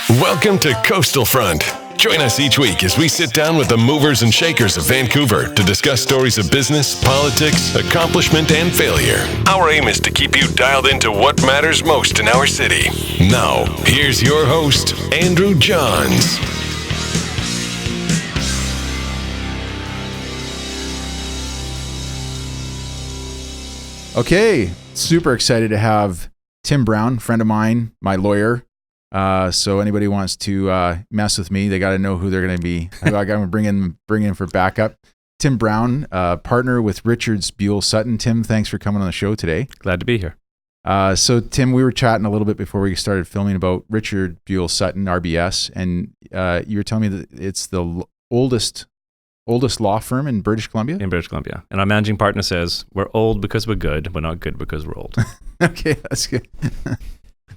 Welcome to Coastal Front. Join us each week as we sit down with the movers and shakers of Vancouver to discuss stories of business, politics, accomplishment, and failure. Our aim is to keep you dialed into what matters most in our city. Now, here's your host, Andrew Johns. Okay, super excited to have Tim Brown, friend of mine, my lawyer. So anybody wants to mess with me, they got to know who they're going to be. I got to bring in for backup. Tim Brown, partner with Richard's Buell, Sutton. Tim, thanks for coming on the show today. Glad to be here. So Tim, we were chatting a little bit before we started filming about Richard Buell Sutton, RBS, and you were telling me that it's the oldest law firm in British Columbia? In British Columbia. And our managing partner says, we're old because we're good. We're not good because we're old. Okay, that's good.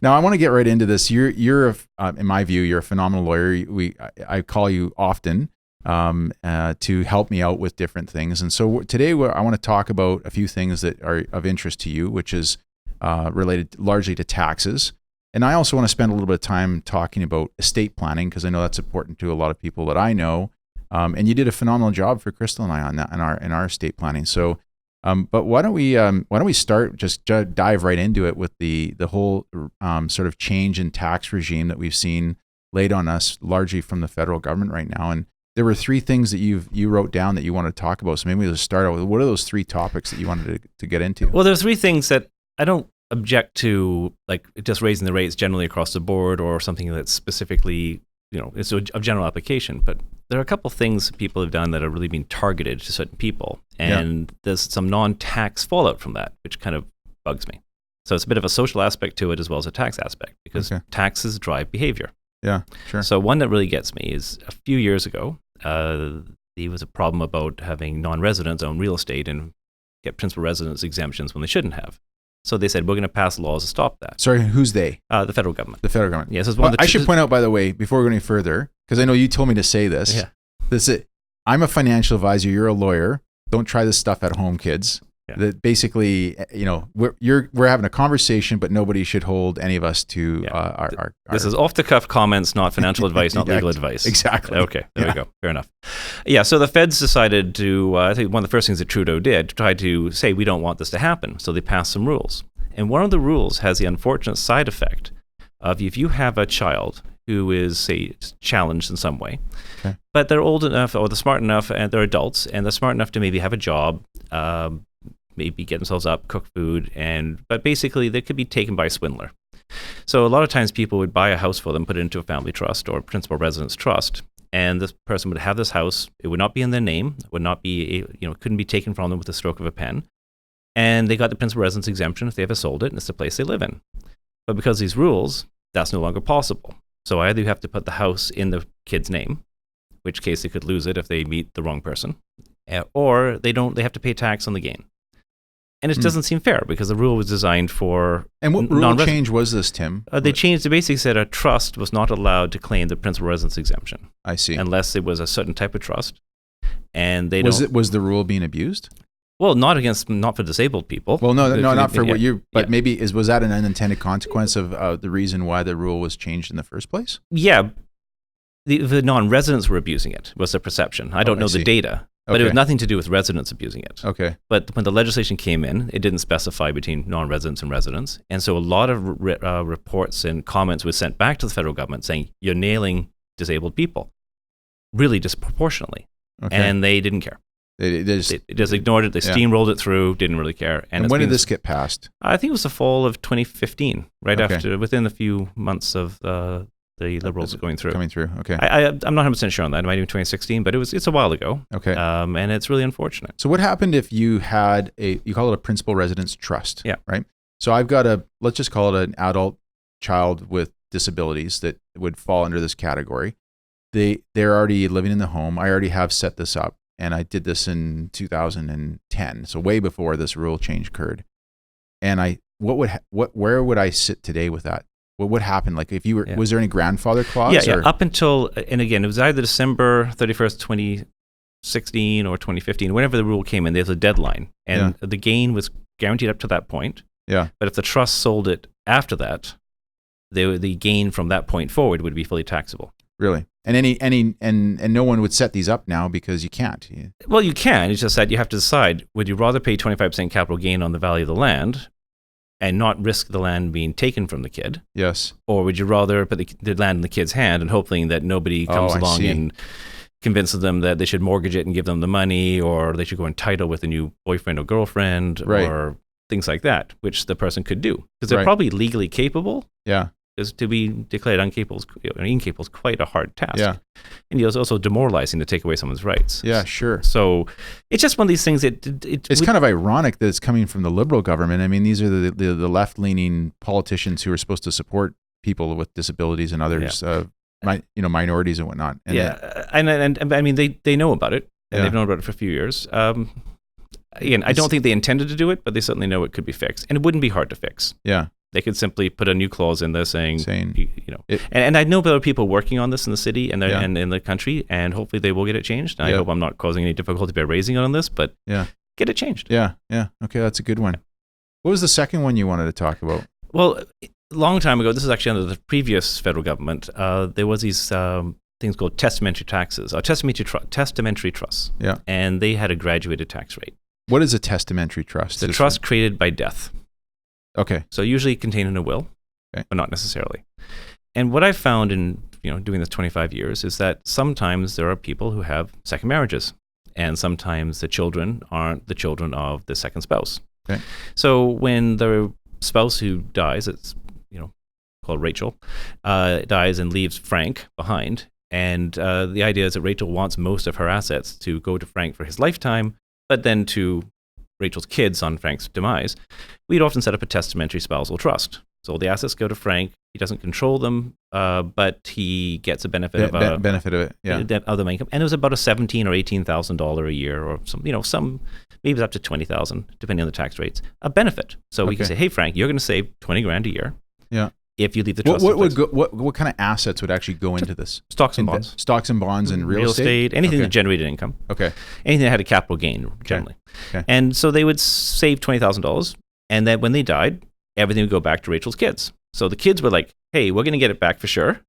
Now, I want to get right into this. You're in my view, you're a phenomenal lawyer. I call you often to help me out with different things. And so today I want to talk about a few things that are of interest to you, which is related largely to taxes. And I also want to spend a little bit of time talking about estate planning, because I know that's important to a lot of people that I know. And you did a phenomenal job for Crystal and I on that in our estate planning. So, but why don't we start, just dive right into it with the whole sort of change in tax regime that we've seen laid on us largely from the federal government right now. And there were three things that you wrote down that you want to talk about. So maybe we'll just start out with, what are those three topics that you wanted to get into? Well, there's three things that I don't object to, like just raising the rates generally across the board or something that's specifically, it's of general application. But there are a couple things that people have done that have really been targeted to certain people. And there's some non-tax fallout from that, which kind of bugs me. So it's a bit of a social aspect to it as well as a tax aspect, because taxes drive behavior. Yeah, sure. So one that really gets me is a few years ago, there was a problem about having non-residents own real estate and get principal residence exemptions when they shouldn't have. So they said, we're going to pass laws to stop that. Sorry, who's they? The federal government. The federal government. Yes. I should point out, by the way, before we go any further, because I know you told me to say this. Yeah. I'm a financial advisor. You're a lawyer. Don't try this stuff at home, kids. Yeah. That basically, we're having a conversation, but nobody should hold any of us to our. This is off the cuff comments, not financial advice, not legal advice. Exactly. Okay, there we go. Fair enough. Yeah. So the feds decided to. I think one of the first things that Trudeau did, tried to say we don't want this to happen. So they passed some rules, and one of the rules has the unfortunate side effect of if you have a child who is, say, challenged in some way, but they're old enough or they're smart enough and they're adults and they're smart enough to maybe have a job. Maybe get themselves up, cook food, but basically they could be taken by a swindler. So a lot of times people would buy a house for them, put it into a family trust or principal residence trust, and this person would have this house. It would not be in their name. It would not be, couldn't be taken from them with a stroke of a pen. And they got the principal residence exemption if they ever sold it, and it's the place they live in. But because of these rules, that's no longer possible. So either you have to put the house in the kid's name, which case they could lose it if they meet the wrong person, or they have to pay tax on the gain. And it doesn't seem fair because the rule was designed for. And what rule change was this, Tim? They basically said a trust was not allowed to claim the principal residence exemption. I see. Unless it was a certain type of trust, and they was the rule being abused? Well, not for disabled people. Well, no, not for what you. But maybe was that an unintended consequence of the reason why the rule was changed in the first place? Yeah, the non-residents were abusing it. Was the perception? I don't know the data. But it was nothing to do with residents abusing it. Okay. But when the legislation came in, it didn't specify between non-residents and residents. And so a lot of reports and comments were sent back to the federal government saying, you're nailing disabled people really disproportionately. Okay. And they didn't care. They just ignored it. They steamrolled it through, didn't really care. And when did this get passed? I think it was the fall of 2015, within a few months of the Liberals coming through. Okay. I'm not 100% sure on that. It might be 2016, but it's a while ago. Okay. And it's really unfortunate. So what happened if you had you call it a principal residence trust? Yeah. Right? So I've got let's just call it an adult child with disabilities that would fall under this category. They're already living in the home. I already have set this up, and I did this in 2010, so way before this rule change occurred. And where would I sit today with that? What would happen? Like if you were, was there any grandfather clause? Yeah. Up until, and again, it was either December 31st, 2016 or 2015, whenever the rule came in, there's a deadline. And the gain was guaranteed up to that point. Yeah. But if the trust sold it after that, the gain from that point forward would be fully taxable. Really? And no one would set these up now because you can't. Well, you can. It's just that you have to decide, would you rather pay 25% capital gain on the value of the land and not risk the land being taken from the kid? Yes. Or would you rather put the land in the kid's hand and hoping that nobody comes along and convinces them that they should mortgage it and give them the money, or they should go entitle with a new boyfriend or girlfriend, or things like that, which the person could do. Because they're probably legally capable. Yeah. Because to be declared incapable is quite a hard task. Yeah. And it's also demoralizing to take away someone's rights. Yeah, sure. So it's just one of these things that... It's kind of ironic that it's coming from the Liberal government. I mean, these are the left-leaning politicians who are supposed to support people with disabilities and others, minorities and whatnot. And and I mean, they know about it, and they've known about it for a few years. Again, I don't think they intended to do it, but they certainly know it could be fixed. And it wouldn't be hard to fix. Yeah. They could simply put a new clause in there saying and I know there are people working on this in the city and in the country, and hopefully they will get it changed. And I hope I'm not causing any difficulty by raising it on this, but get it changed. Yeah, yeah. Okay, that's a good one. What was the second one you wanted to talk about? Well, a long time ago, this is actually under the previous federal government, there was these things called testamentary taxes, or testamentary trusts. Yeah. And they had a graduated tax rate. What is a testamentary trust? It's a trust created by death. Okay. So usually contained in a will, but not necessarily. And what I've found in doing this 25 years is that sometimes there are people who have second marriages, and sometimes the children aren't the children of the second spouse. Okay. So when the spouse who dies, it's called Rachel, dies and leaves Frank behind, and the idea is that Rachel wants most of her assets to go to Frank for his lifetime, but then to Rachel's kids on Frank's demise, we'd often set up a testamentary spousal trust. So the assets go to Frank. He doesn't control them, but he gets a benefit of it. Yeah. Of the income, and it was about a $17,000 or $18,000 a year, or some maybe it's up to $20,000 depending on the tax rates. A benefit. So we can say, hey Frank, you're going to save $20,000 a year. Yeah. If you leave the trust. What kind of assets would actually go into this? Stocks and bonds. Stocks and bonds and real estate? Anything that generated income. Okay. Anything that had a capital gain, generally. Okay. And so they would save $20,000, and then when they died, everything would go back to Rachel's kids. So the kids were like, hey, we're going to get it back for sure.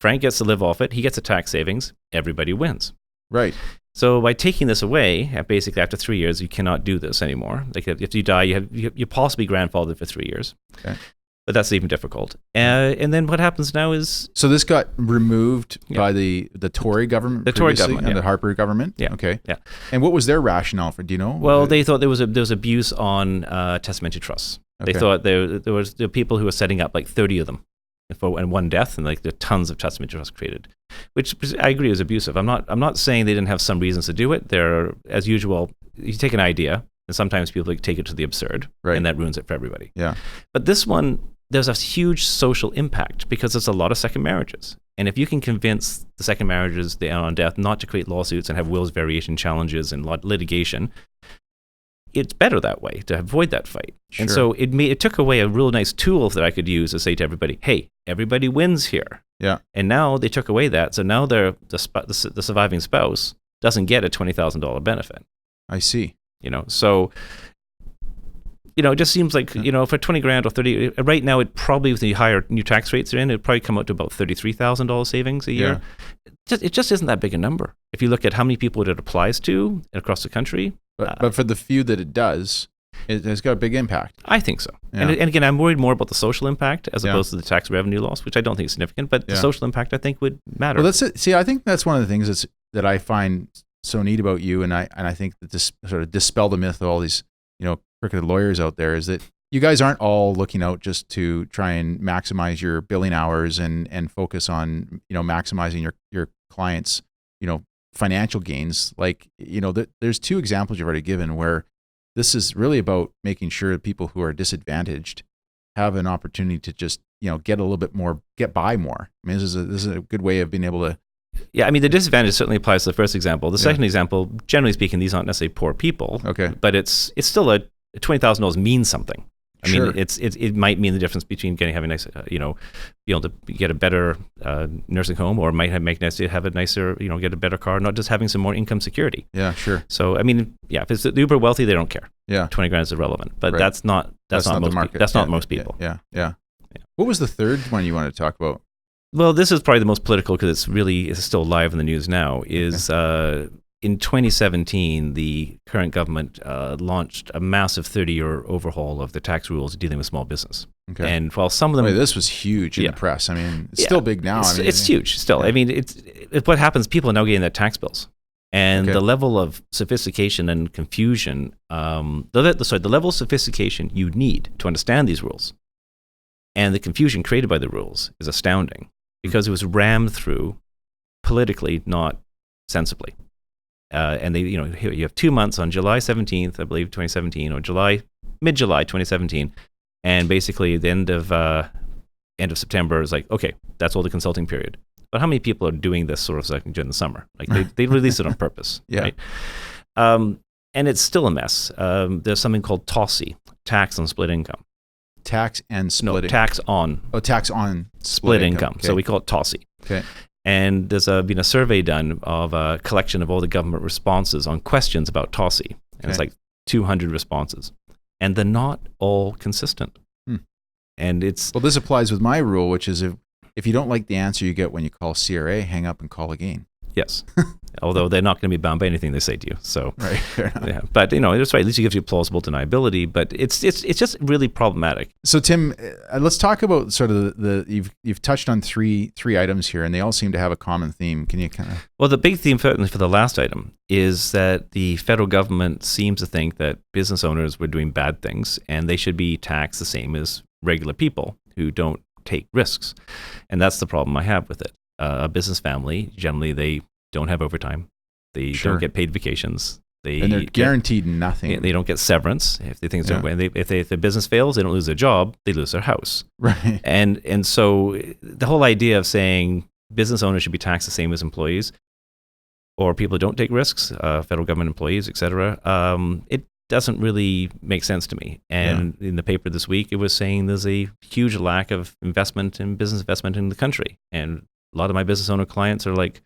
Frank gets to live off it. He gets a tax savings. Everybody wins. Right. So by taking this away, basically after 3 years, you cannot do this anymore. Like if you die, you're possibly grandfathered for 3 years. Okay. But that's even difficult. And then what happens now is... So this got removed by the Tory government? The Tory government, and the Harper government? Yeah. Okay. Yeah. And what was their rationale for, do you know? Well, they thought there was abuse on testamentary trusts. Okay. They thought there were people who were setting up like 30 of them and one death, and like there are tons of testamentary trusts created, which I agree is abusive. I'm not saying they didn't have some reasons to do it. There, as usual, you take an idea, and sometimes people take it to the absurd, and that ruins it for everybody. Yeah. But this one, there's a huge social impact because there's a lot of second marriages. And if you can convince the second marriages they are on death not to create lawsuits and have wills variation challenges and litigation, it's better that way to avoid that fight. Sure. And so it took away a real nice tool that I could use to say to everybody, hey, everybody wins here. Yeah. And now they took away that. So now the surviving spouse doesn't get a $20,000 benefit. I see. So... it just seems like, for $20,000 or 30, right now it probably, with the higher new tax rates are in, it'd probably come out to about $33,000 savings a year. Yeah. It just isn't that big a number. If you look at how many people it applies to across the country. But for the few that it does, it has got a big impact. I think so. Yeah. And again, I'm worried more about the social impact as opposed to the tax revenue loss, which I don't think is significant, but the social impact I think would matter. Well, see, I think that's one of the things that I find so neat about you, and I think that this sort of dispel the myth of all these, crooked lawyers out there, is that you guys aren't all looking out just to try and maximize your billing hours and focus on, maximizing your clients, financial gains. Like, there's two examples you've already given where this is really about making sure that people who are disadvantaged have an opportunity to just, get a little bit more, get by more. I mean, this is a good way of being able to. Yeah, I mean, the disadvantage certainly applies to the first example. The second example, generally speaking, these aren't necessarily poor people. Okay. But it's still $20,000 means something. I mean, it might mean the difference between having a nice, be able to get a better nursing home, or might make nice to have a nicer, get a better car, not just having some more income security. Yeah, sure. So I mean, if it's the uber wealthy, they don't care. Yeah, $20,000 is irrelevant, but that's not most. That's not most people. Yeah. What was the third one you wanted to talk about? Well, this is probably the most political because it's still live in the news now. Is in 2017, the current government launched a massive 30-year overhaul of the tax rules dealing with small business. Okay. And while some of them, this was huge in the press. I mean, it's still big now. It's huge still. Yeah. I mean, it's what happens. People are now getting their tax bills, and the level of sophistication and confusion. The level of sophistication you need to understand these rules, and the confusion created by the rules is astounding because it was rammed through politically, not sensibly. And you have 2 months on July 17th, I believe, 2017, or mid-July 2017. And basically, the end of September is like, okay, that's all the consulting period. But how many people are doing this sort of stuff during the summer? Like they release it on purpose, right? And it's still a mess. There's something called TOSI, tax on split income. Tax on split income. Okay. So we call it TOSI. Okay. And there's been a survey done of a collection of all the government responses on questions about TOSI, and it's like 200 responses. And they're not all consistent. And this applies with my rule, which is if you don't like the answer you get when you call CRA, hang up and call again. Yes. Although they're not going to be bound by anything they say to you. So, right. Yeah. But that's right. At least it gives you plausible deniability. But it's just really problematic. So Tim, let's talk about sort of you've touched on three items here, and they all seem to have a common theme. Can you kind of? Well, the big theme for the last item is that the federal government seems to think that business owners were doing bad things, and they should be taxed the same as regular people who don't take risks. And that's the problem I have with it. A business family, generally, they don't have overtime. They don't get paid vacations. And they're guaranteed nothing. They don't get severance if they think if the business fails, they don't lose their job, they lose their house. Right. And so the whole idea of saying business owners should be taxed the same as employees, or people who don't take risks, federal government employees, et cetera, it doesn't really make sense to me. And in the paper this week, it was saying there's a huge lack of business investment in the country. And a lot of my business owner clients are like,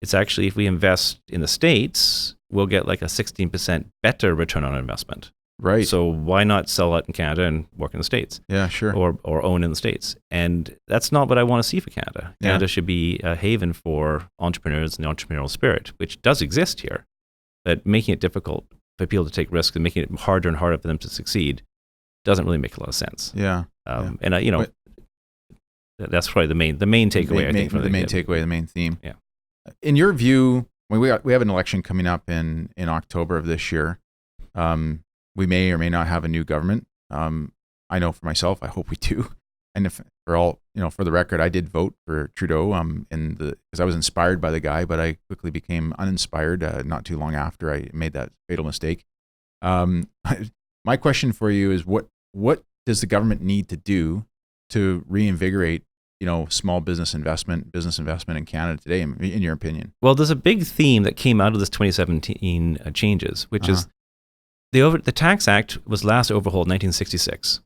it's actually, if we invest in the States, we'll get like a 16% better return on investment. Right. So why not sell it in Canada and work in the States? Yeah, sure. Or own in the States. And that's not what I want to see for Canada. Canada should be a haven for entrepreneurs and the entrepreneurial spirit, which does exist here. But making it difficult for people to take risks and making it harder and harder for them to succeed doesn't really make a lot of sense. Yeah. And that's probably the main takeaway. I think from the main takeaway, the main theme. Yeah. In your view, we have an election coming up in October of this year. We may or may not have a new government. I know for myself, I hope we do. And for the record, I did vote for Trudeau because I was inspired by the guy, but I quickly became uninspired not too long after I made that fatal mistake. My question for you is what does the government need to do to reinvigorate small business investment in Canada today, in your opinion? Well, there's a big theme that came out of this 2017 changes, which is the Tax Act was last overhauled in 1966.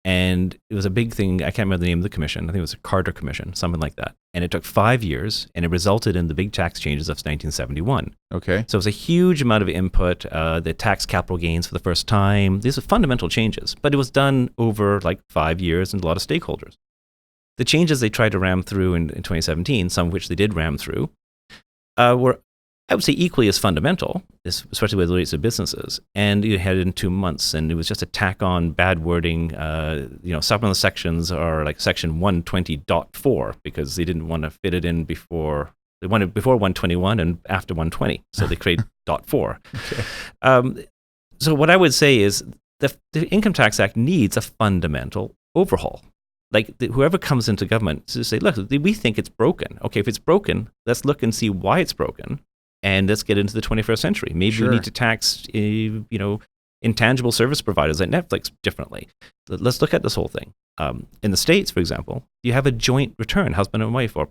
And it was a big thing. I can't remember the name of the commission. I think it was a Carter Commission, something like that. And it took 5 years, and it resulted in the big tax changes of 1971. Okay. So it was a huge amount of input, the tax capital gains for the first time. These are fundamental changes, but it was done over like 5 years and a lot of stakeholders. The changes they tried to ram through in 2017, some of which they did ram through, were, I would say, equally as fundamental, especially with relates to businesses. And you had it in 2 months, and it was just a tack on bad wording. Some of the sections are like section 120.4 because they didn't want to fit it in before. They wanted before 121 and after 120, so they create .4. Okay. So what I would say is the Income Tax Act needs a fundamental overhaul. Like whoever comes into government to say, look, we think it's broken. Okay, if it's broken, let's look and see why it's broken. And let's get into the 21st century. Maybe we need to tax, intangible service providers like Netflix differently. Let's look at this whole thing. In the States, for example, you have a joint return, husband and wife, or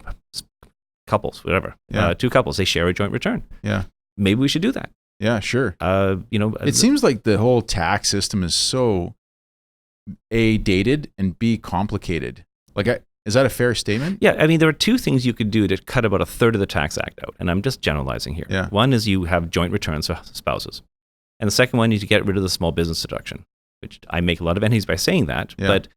couples, whatever. Yeah. 2 couples, they share a joint return. Yeah. Maybe we should do that. Yeah, sure. It seems like the whole tax system is so A, dated, and B, complicated. Is that a fair statement? Yeah, I mean, there are 2 things you could do to cut about a third of the Tax Act out, and I'm just generalizing here. Yeah. One is you have joint returns for spouses, and the second one is you get rid of the small business deduction, which I make a lot of enemies by saying that, but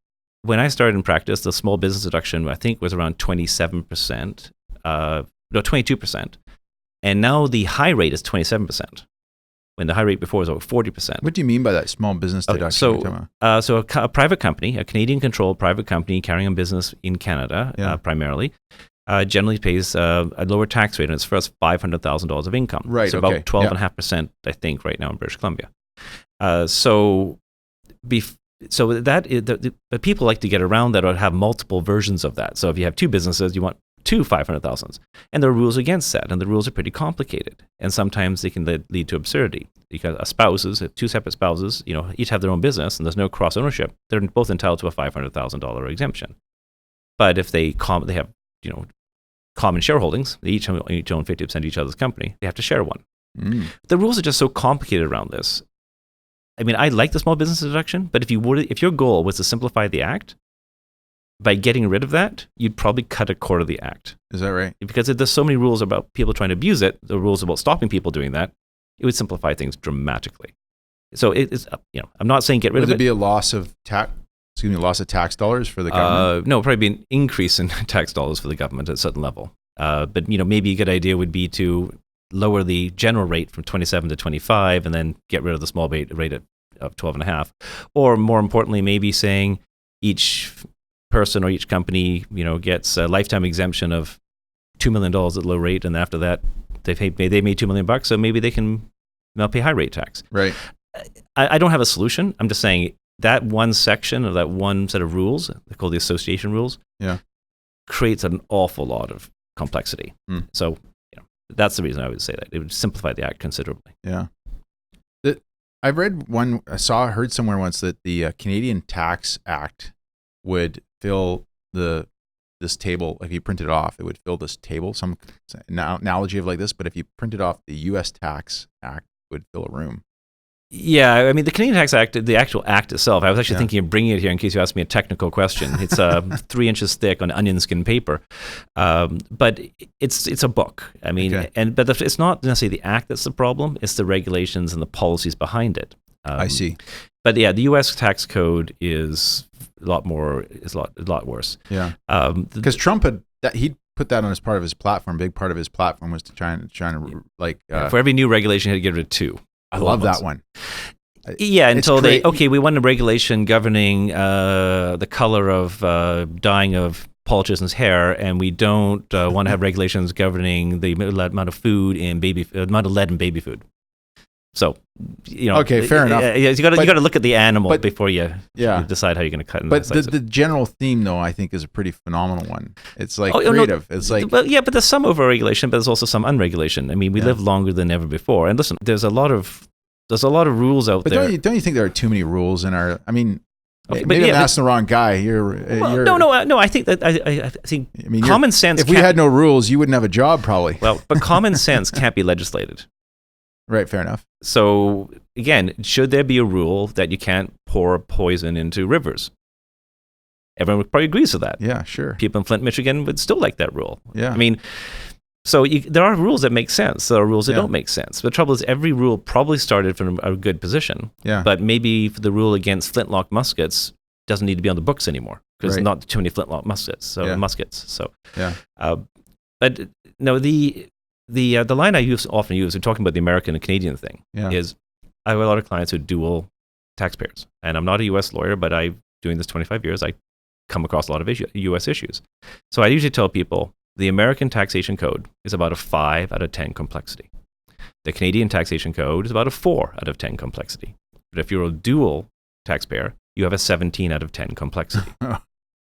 when I started in practice, the small business deduction, I think, was around 27%, 22%. And now the high rate is 27%, when the high rate before was over 40%. What do you mean by that small business deduction? So a private company, a Canadian-controlled private company carrying on business in Canada, primarily, generally pays a lower tax rate on its first $500,000 of income. Right. So about 12.5%, I think, right now in British Columbia. So that is, the people like to get around that or have multiple versions of that. So if you have two businesses, you want two 500,000s, and there are rules against that, and the rules are pretty complicated, and sometimes they can lead to absurdity because spouses, two separate spouses, each have their own business, and there's no cross ownership. They're both entitled to a $500,000 exemption. But if they have common shareholdings, they each own 50% of each other's company, they have to share one. The rules are just so complicated around this. I mean, I like the small business deduction, but if your goal was to simplify the act, by getting rid of that, you'd probably cut a quarter of the act. Is that right? Because there's so many rules about people trying to abuse it, the rules about stopping people doing that, it would simplify things dramatically. So it's, I'm not saying get rid of it. Would there be a loss of tax dollars for the government? No, probably be an increase in tax dollars for the government at a certain level. But maybe a good idea would be to lower the general rate from 27 to 25 and then get rid of the small rate of 12.5. Or more importantly, maybe saying each person or each company, gets a lifetime exemption of $2 million at low rate, and after that, they made $2 million, so maybe they can now pay high rate tax. Right. I don't have a solution. I'm just saying that one section of that one set of rules, they're called the association rules, creates an awful lot of complexity. So that's the reason I would say that. It would simplify the act considerably. Yeah. I've heard somewhere once that the Canadian Tax Act would fill this table. If you print it off, it would fill this table. Some analogy of like this, but if you printed off the U.S. Tax Act, it would fill a room. Yeah, I mean, the Canadian Tax Act, the actual act itself, I was actually thinking of bringing it here in case you asked me a technical question. It's 3 inches thick on onion skin paper, but it's a book. I mean, but it's not necessarily the act that's the problem, it's the regulations and the policies behind it. I see. But yeah, the U.S. tax code is a lot worse. Yeah, because Trump he'd put that on as part of his platform. Big part of his platform was to try to for every new regulation, he had to get rid of 2. I love that one. Yeah, until we want a regulation governing the color of dyeing of politicians' hair, and we don't want to have regulations governing the amount of food in amount of lead in baby food. So, okay, fair enough. You got to look at the animal before you decide how you're going to cut. But the general theme, though, I think is a pretty phenomenal one. It's like creative. It's like, but there's some overregulation, but there's also some unregulation. I mean, we live longer than ever before, and listen, there's a lot of rules out there. But don't you think there are too many rules in our? I mean, maybe I'm asking the wrong guy. No. I think that I think common sense. If we had no rules, you wouldn't have a job, probably. Well, but common sense can't be legislated. Right, fair enough. So again, should there be a rule that you can't pour poison into rivers? Everyone probably agrees with that. Yeah, sure. People in Flint, Michigan would still like that rule. Yeah. I mean, so there are rules that make sense. There are rules that don't make sense. The trouble is every rule probably started from a good position. Yeah. But maybe the rule against flintlock muskets doesn't need to be on the books anymore because there's not too many flintlock muskets. So but no, the line I often use when talking about the American and Canadian thing is I have a lot of clients who are dual taxpayers. And I'm not a U.S. lawyer, but I'm doing this 25 years. I come across a lot of U.S. issues. So I usually tell people the American taxation code is about a 5 out of 10 complexity. The Canadian taxation code is about a 4 out of 10 complexity. But if you're a dual taxpayer, you have a 17 out of 10 complexity.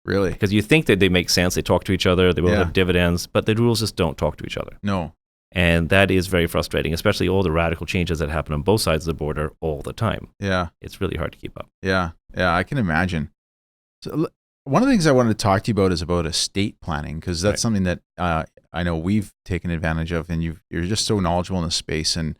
Really? Because you think that they make sense, they talk to each other, they will have dividends, but the rules just don't talk to each other. No. And that is very frustrating, especially all the radical changes that happen on both sides of the border all the time. Yeah. It's really hard to keep up. Yeah, I can imagine. So one of the things I wanted to talk to you about is about estate planning, because that's something that I know we've taken advantage of, and you're just so knowledgeable in this space. And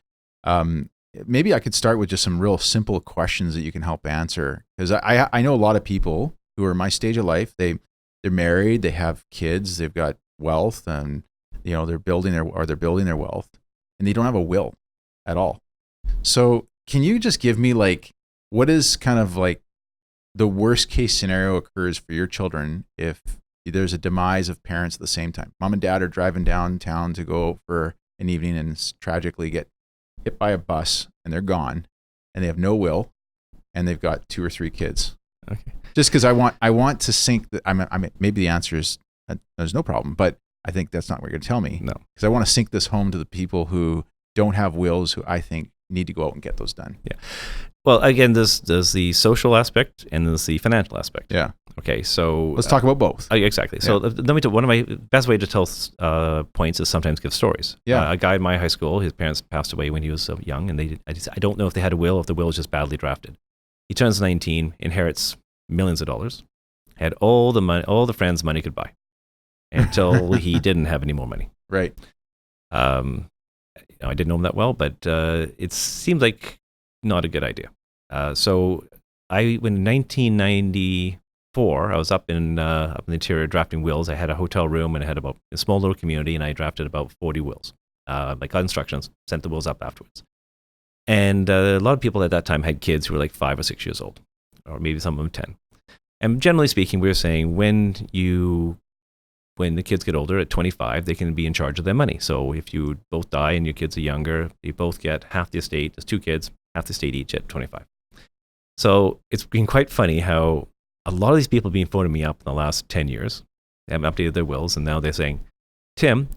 maybe I could start with just some real simple questions that you can help answer, because I know a lot of people who are my stage of life. They're married, they have kids, they've got wealth, and they're building their wealth, and they don't have a will at all. So can you just give me what is kind of the worst case scenario occurs for your children if there's a demise of parents at the same time. Mom and dad are driving downtown to go for an evening and tragically get hit by a bus and they're gone and they have no will and they've got 2 or 3 kids. Okay. Just because I want to sink I mean, maybe the answer is there's no problem, but I think that's not what you're going to tell me. No. Because I want to sink this home to the people who don't have wills, who I think need to go out and get those done. Yeah. Well, again, there's the social aspect and there's the financial aspect. Yeah. Okay, so let's talk about both. Exactly. So let me tell one of my best way to tell points is sometimes give stories. Yeah. A guy in my high school, his parents passed away when he was young, and I don't know if they had a will, if the will was just badly drafted. He turns 19, inherits millions of dollars, had all the money, all the friends money could buy, until he didn't have any more money. Right. I didn't know him that well, but it seemed like not a good idea. So when in 1994, I was up in the interior drafting wills. I had a hotel room and I had about a small little community, and I drafted about 40 wills. I got instructions, sent the wills up afterwards. And a lot of people at that time had kids who were like 5 or 6 years old, or maybe some of them 10. And generally speaking, we were saying when the kids get older at 25, they can be in charge of their money. So if you both die and your kids are younger, you both get half the estate. There's 2 kids, half the estate each at 25. So it's been quite funny how a lot of these people have been phoning me up in the last 10 years. They haven't updated their wills, and now they're saying, Tim,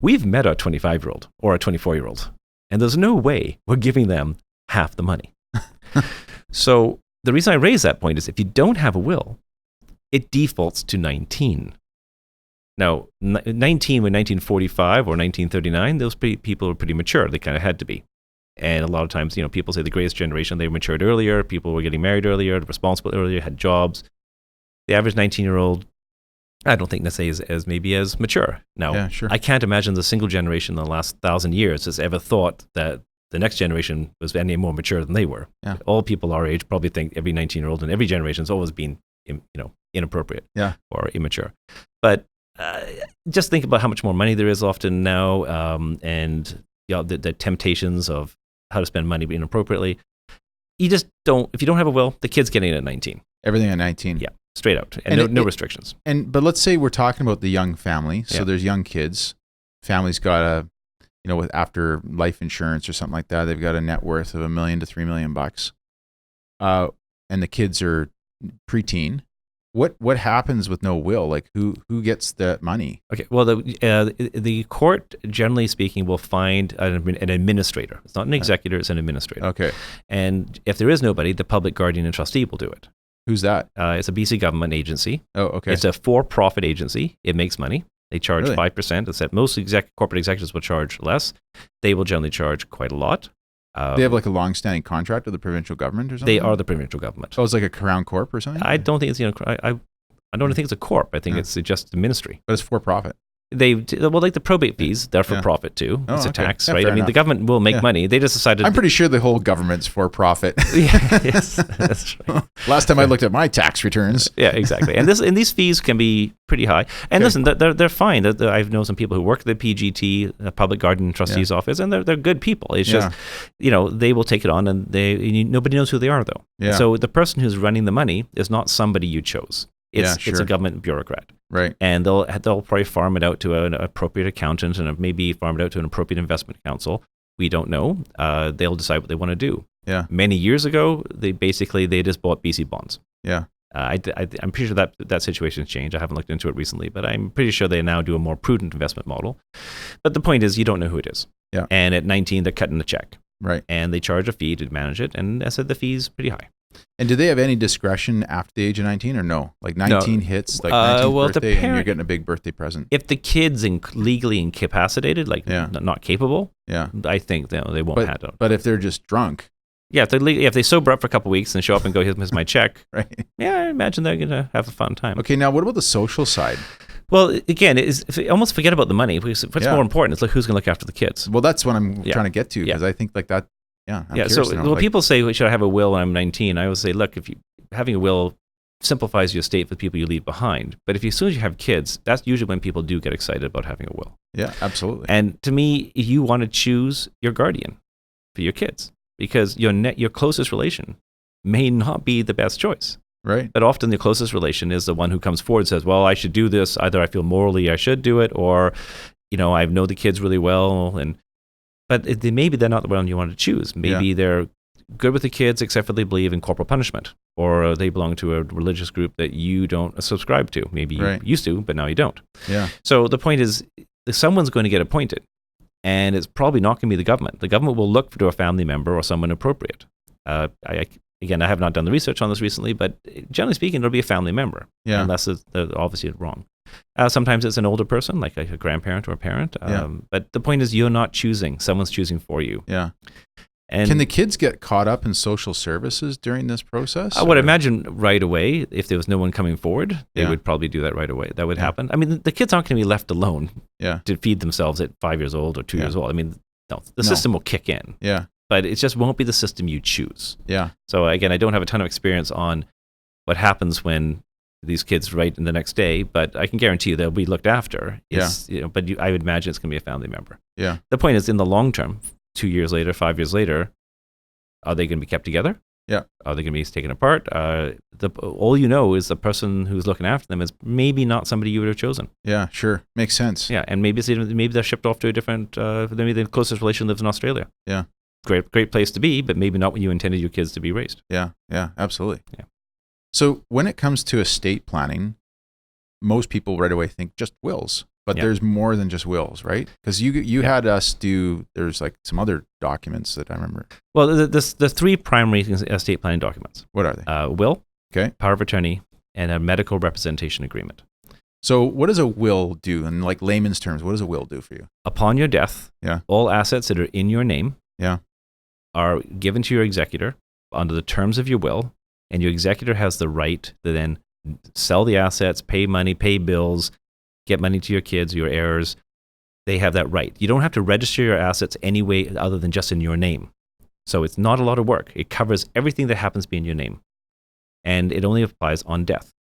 we've met our 25-year-old or our 24-year-old, and there's no way we're giving them half the money. So the reason I raise that point is if you don't have a will, it defaults to 19. Now, 19 when 1945 or 1939, those people were pretty mature. They kind of had to be. And a lot of times, people say the greatest generation, they matured earlier, people were getting married earlier, responsible earlier, had jobs. The average 19-year-old, I don't think necessarily as maybe as mature. Now, Yeah, sure. I can't imagine the single generation in the last 1,000 years has ever thought that the next generation was any more mature than they were. Yeah. All people our age probably think every 19-year-old in every generation has always been, inappropriate or immature. But just think about how much more money there is often now, and the temptations of how to spend money inappropriately. You just don't. If you don't have a will, the kid's getting it at 19. Everything at 19. Yeah, straight out, and no restrictions. But let's say we're talking about the young family. So there's young kids. Family's got with after life insurance or something like that, they've got a net worth of $1 million to $3 million bucks. And the kids are preteen. What happens with no will? Like who gets that money? Okay, well, the court, generally speaking, will find an administrator. It's not an executor; it's an administrator. Okay. And if there is nobody, the public guardian and trustee will do it. Who's that? It's a BC government agency. Oh, okay. It's a for-profit agency. It makes money. They charge 5%. It's that most corporate executives will charge less. They will generally charge quite a lot. They have like a long-standing contract with the provincial government or something? They are the provincial government. Oh, it's like a Crown Corp or something? I don't think it's, I don't think it's a corp. I think it's just the ministry. But it's for profit. Like the probate fees, they're for profit too. Oh, it's a okay. tax, Yeah, right? fair I mean, enough. the government will make money. They just decided. I'm pretty sure the whole government's for profit. Yes, that's right. Last time I looked at my tax returns. Yeah, exactly. And these fees can be pretty high. And listen, they're fine. I've known some people who work at the PGT, Public Guardian Trustee's office, and they're good people. It's just, they will take it on, and nobody knows who they are though. Yeah. So the person who's running the money is not somebody you chose. It's sure. a government bureaucrat. Right. And they'll probably farm it out to an appropriate accountant and maybe farm it out to an appropriate investment counsel. We don't know. They'll decide what they want to do. Yeah. Many years ago, they just bought BC bonds. Yeah. I'm pretty sure that situation's changed. I haven't looked into it recently, but I'm pretty sure they now do a more prudent investment model. But the point is, you don't know who it is. Yeah. And at 19, they're cutting the check. Right. And they charge a fee to manage it. And I said the fee's pretty high. And do they have any discretion after the age of 19 or no? Like 19 hits, like 19th birthday, and you're getting a big birthday present. If the kid's legally incapacitated, not capable, I think they won't have it. But if they're just drunk. Yeah, if they sober up for a couple of weeks and show up and go, here's my check. Right. Yeah, I imagine they're going to have a fun time. Okay, now what about the social side? Well, again, almost forget about the money. What's more important is who's going to look after the kids. Well, that's what I'm trying to get to, because I think like that. Yeah. People say, should I have a will when I'm 19? I would say, look, having a will simplifies your estate for the people you leave behind. But as soon as you have kids, that's usually when people do get excited about having a will. Yeah, absolutely. And to me, you want to choose your guardian for your kids, because your closest relation may not be the best choice. Right. But often the closest relation is the one who comes forward and says, well, I should do this. Either I feel morally I should do it, or, I know the kids really well. But maybe they're not the one you want to choose. Maybe they're good with the kids, except for they believe in corporal punishment, or they belong to a religious group that you don't subscribe to. Maybe you used to, but now you don't. Yeah. So the point is, someone's going to get appointed, and it's probably not going to be the government. The government will look to a family member or someone appropriate. I have not done the research on this recently, but generally speaking, it'll be a family member, unless it's obviously wrong. Sometimes it's an older person, like a grandparent or a parent. But the point is, you're not choosing; someone's choosing for you. Yeah. And can the kids get caught up in social services during this process? I would imagine right away, if there was no one coming forward, they would probably do that right away. That would happen. I mean, the kids aren't going to be left alone to feed themselves at 5 years old or 2 years old. I mean, no, the system will kick in. Yeah. But it just won't be the system you choose. Yeah. So again, I don't have a ton of experience on what happens when these kids write in the next day, but I can guarantee you they'll be looked after. But I would imagine it's going to be a family member. Yeah. The point is, in the long term, 2 years later, 5 years later, are they going to be kept together? Yeah. Are they going to be taken apart? All you know is the person who's looking after them is maybe not somebody you would have chosen. Yeah, sure. Makes sense. Yeah, and maybe they're shipped off to a different, maybe the closest relation lives in Australia. Yeah. Great place to be, but maybe not what you intended your kids to be raised. Yeah, absolutely. Yeah. So when it comes to estate planning, most people right away think just wills. But there's more than just wills, right? Because you had us do, there's like some other documents that I remember. Well, the three primary estate planning documents. What are they? Will, power of attorney, and a medical representation agreement. So what does a will do? In like layman's terms, what does a will do for you? Upon your death, all assets that are in your name are given to your executor under the terms of your will, and your executor has the right to then sell the assets, pay money, pay bills, get money to your kids, your heirs. They have that right. You don't have to register your assets any way other than just in your name. So it's not a lot of work. It covers everything that happens to be in your name. And it only applies on death.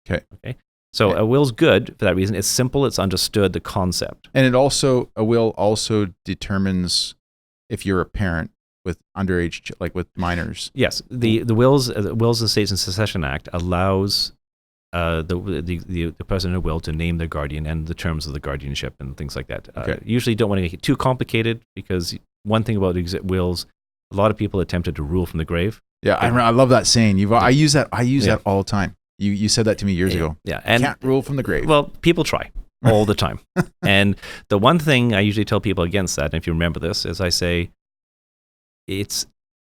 Okay. So a will's good for that reason. It's simple. It's understood, the concept. And a will also determines if you're a parent with underage, like with minors. Yes. The Wills and States and Succession Act allows the person in a will to name their guardian and the terms of the guardianship and things like that. Usually don't want to make it too complicated, because one thing about wills, a lot of people attempted to rule from the grave. Yeah, I love that saying. I use that all the time. You said that to me years ago. Yeah, and can't rule from the grave. Well, people try all the time. And the one thing I usually tell people against that, and if you remember this, is I say,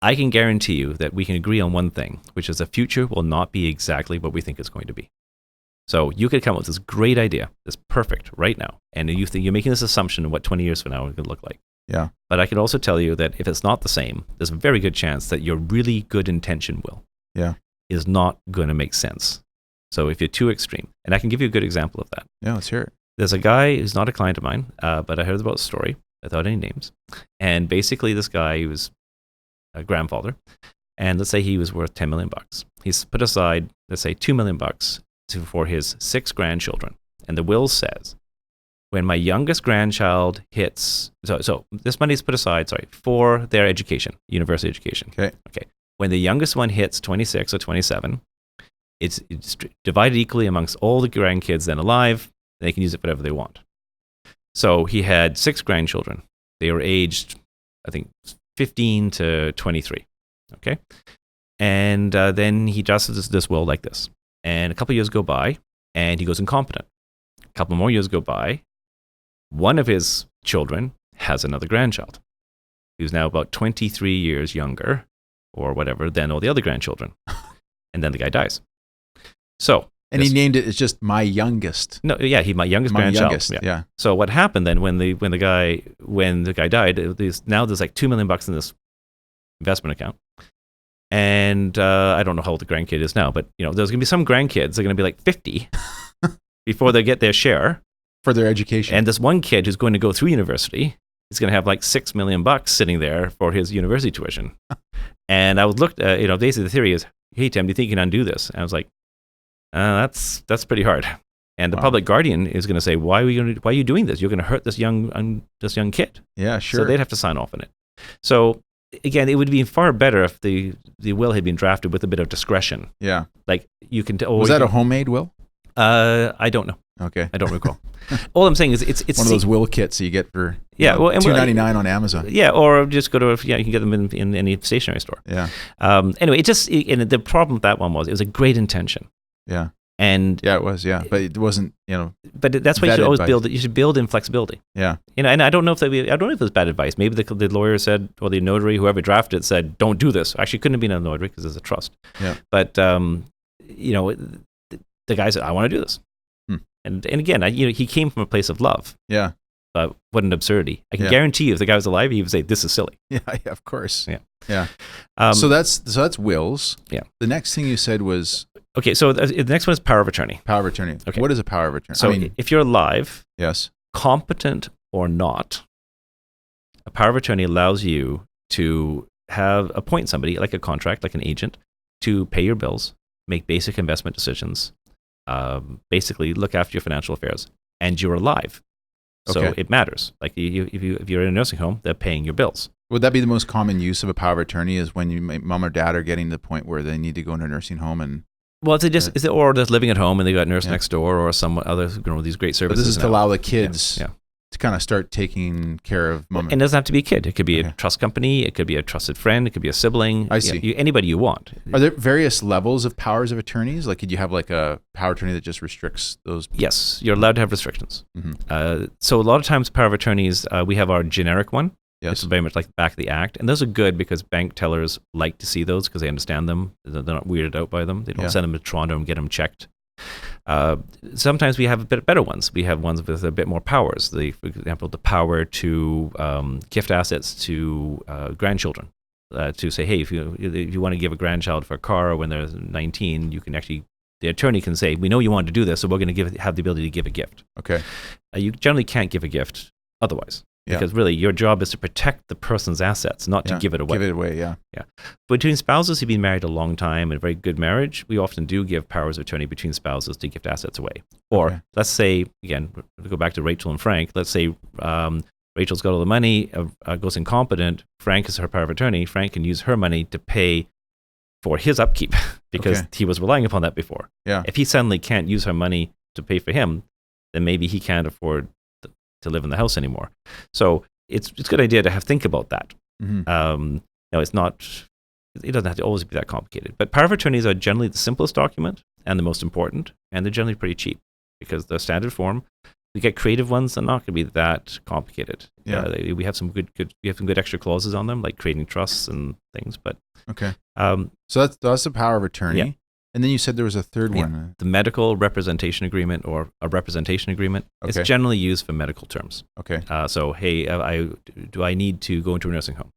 I can guarantee you that we can agree on one thing, which is the future will not be exactly what we think it's going to be. So you could come up with this great idea, this perfect right now, and you think you're making this assumption of what 20 years from now is going to look like. Yeah. But I can also tell you that if it's not the same, there's a very good chance that your really good intention is not going to make sense. So if you're too extreme, and I can give you a good example of that. Yeah, let's hear it. There's a guy who's not a client of mine, but I heard about the story without any names. And basically this guy, he was a grandfather, and let's say he was worth $10 million. He's put aside, let's say, $2 million for his 6 grandchildren. And the will says, when my youngest grandchild hits, so this money is put aside, for their education, university education. Okay. When the youngest one hits 26 or 27, it's divided equally amongst all the grandkids then alive. They can use it for whatever they want. So he had 6 grandchildren. They were aged, I think, 15 to 23, okay? And then he does this will like this. And a couple years go by, and he goes incompetent. A couple more years go by. One of his children has another grandchild who's now about 23 years younger, or whatever, than all the other grandchildren. And then the guy dies. So... And he named it as just my youngest. No, yeah, my youngest grandchild. Yeah. So what happened then when the guy died? There's like $2 million in this investment account, and I don't know how old the grandkid is now, but there's gonna be some grandkids that are gonna be like 50 before they get their share for their education. And this one kid who's going to go through university is gonna have like $6 million sitting there for his university tuition. And I was basically the theory is, hey Tim, do you think you can undo this? And I was like, that's pretty hard. And the public guardian is going to say, why are you doing this? You're going to hurt this young kid. Yeah, sure. So they'd have to sign off on it. So again, it would be far better if the will had been drafted with a bit of discretion. Yeah. Like you can. Was that a homemade will? I don't know. Okay. I don't recall. All I'm saying is it's one of those will kits you get for $2.99 on Amazon. Yeah, or just go to you can get them in any stationery store. Yeah. Anyway, and the problem with that one was it was a great intention. Yeah. And yeah, it was. Yeah, but it wasn't. But that's why you should always build. You should build in flexibility. Yeah. And I don't know if it was bad advice. Maybe the lawyer said, or the notary, whoever drafted it, said, "Don't do this." Actually, couldn't have been a notary because there's a trust. Yeah. But the guy said, "I want to do this." And again, he came from a place of love. Yeah. But what an absurdity! I can guarantee you, if the guy was alive, he would say, "This is silly." Yeah, of course. Yeah. Yeah. So that's wills. Yeah. The next thing you said was okay. So the next one is power of attorney. Power of attorney. Okay. What is a power of attorney? So if you're alive, yes, competent or not, a power of attorney allows you to appoint somebody like a contract, like an agent, to pay your bills, make basic investment decisions, basically look after your financial affairs, and you're alive. So it matters. Like if you're in a nursing home, they're paying your bills. Would that be the most common use of a power of attorney? Is when mom or dad are getting to the point where they need to go into a nursing home and? Well, or just living at home and they got a nurse next door or some other these great services. But this is to allow the kids to kind of start taking care of mom. And it doesn't have to be a kid. It could be a trust company. It could be a trusted friend. It could be a sibling. I see. Anybody you want. Are there various levels of powers of attorneys? Like, could you have like a power of attorney that just restricts those? Yes, you're allowed to have restrictions. Mm-hmm. So a lot of times power of attorneys, we have our generic one. Yes. It's very much like the back of the act. And those are good because bank tellers like to see those because they understand them. They're not weirded out by them. They don't send them to Toronto and get them checked. Sometimes we have a bit better ones. We have ones with a bit more powers. For example, the power to gift assets to grandchildren. To say, hey, if you want to give a grandchild for a car when they're 19, you can actually, the attorney can say, we know you wanted to do this, so we're going to have the ability to give a gift. Okay. You generally can't give a gift otherwise. Yeah. Because really, your job is to protect the person's assets, not to give it away. Give it away, yeah. Between spouses who've been married a long time and a very good marriage, we often do give powers of attorney between spouses to gift assets away. Or let's say, again, to go back to Rachel and Frank, let's say Rachel's got all the money, goes incompetent, Frank is her power of attorney, Frank can use her money to pay for his upkeep because he was relying upon that before. Yeah. If he suddenly can't use her money to pay for him, then maybe he can't afford to live in the house anymore. So it's a good idea to think about that. Mm-hmm. It doesn't have to always be that complicated. But power of attorneys are generally the simplest document and the most important, and they're generally pretty cheap because they're standard form. We get creative ones; they're not going to be that complicated. Yeah. We have some good extra clauses on them, like creating trusts and things. But so that's the power of attorney. Yeah. And then you said there was a third one. The medical representation agreement or a representation agreement. Okay. It's generally used for medical terms. Okay. So, hey, do I need to go into a nursing home?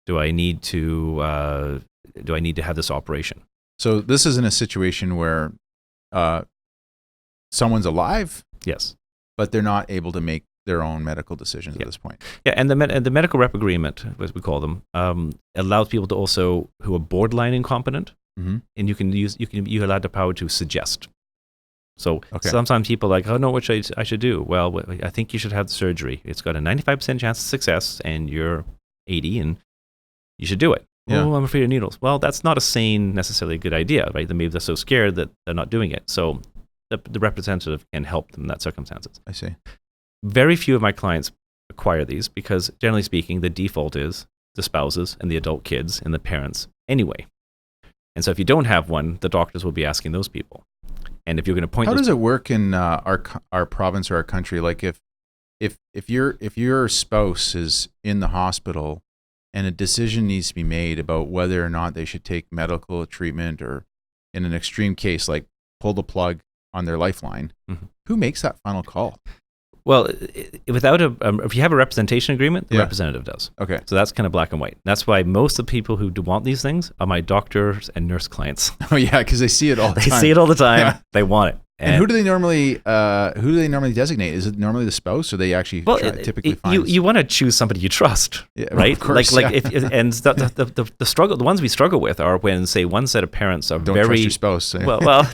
Do I need to have this operation? So this isn't a situation where someone's alive. Yes. But they're not able to make their own medical decisions at this point. Yeah, and the medical rep agreement, as we call them, allows people to also who are borderline incompetent. Mm-hmm. And you're allowed the power to suggest. So sometimes people are like, oh no, what should I should do? Well, I think you should have the surgery. It's got a 95% chance of success, and you're 80, and you should do it. Yeah. Oh, I'm afraid of needles. Well, that's not necessarily a good idea, right? Maybe they're so scared that they're not doing it. So the representative can help them in that circumstances. I see. Very few of my clients acquire these because, generally speaking, the default is the spouses and the adult kids and the parents anyway. And so if you don't have one, the doctors will be asking those people. And if you're going to point, how does it work in our province or our country? Like if your spouse is in the hospital and a decision needs to be made about whether or not they should take medical treatment, or in an extreme case like pull the plug on their lifeline, who makes that final call? Well, without if you have a representation agreement, the representative does. Okay. So that's kind of black and white. That's why most of the people who do want these things are my doctors and nurse clients. Oh yeah, because they see it all the time. They see it all the time. Yeah. They want it. And who do they normally designate? Is it normally the spouse, or they actually typically find you want to choose somebody you trust, right? Of course, and the struggle, the ones we struggle with are when, say, one set of parents are don't very trust your spouse. well.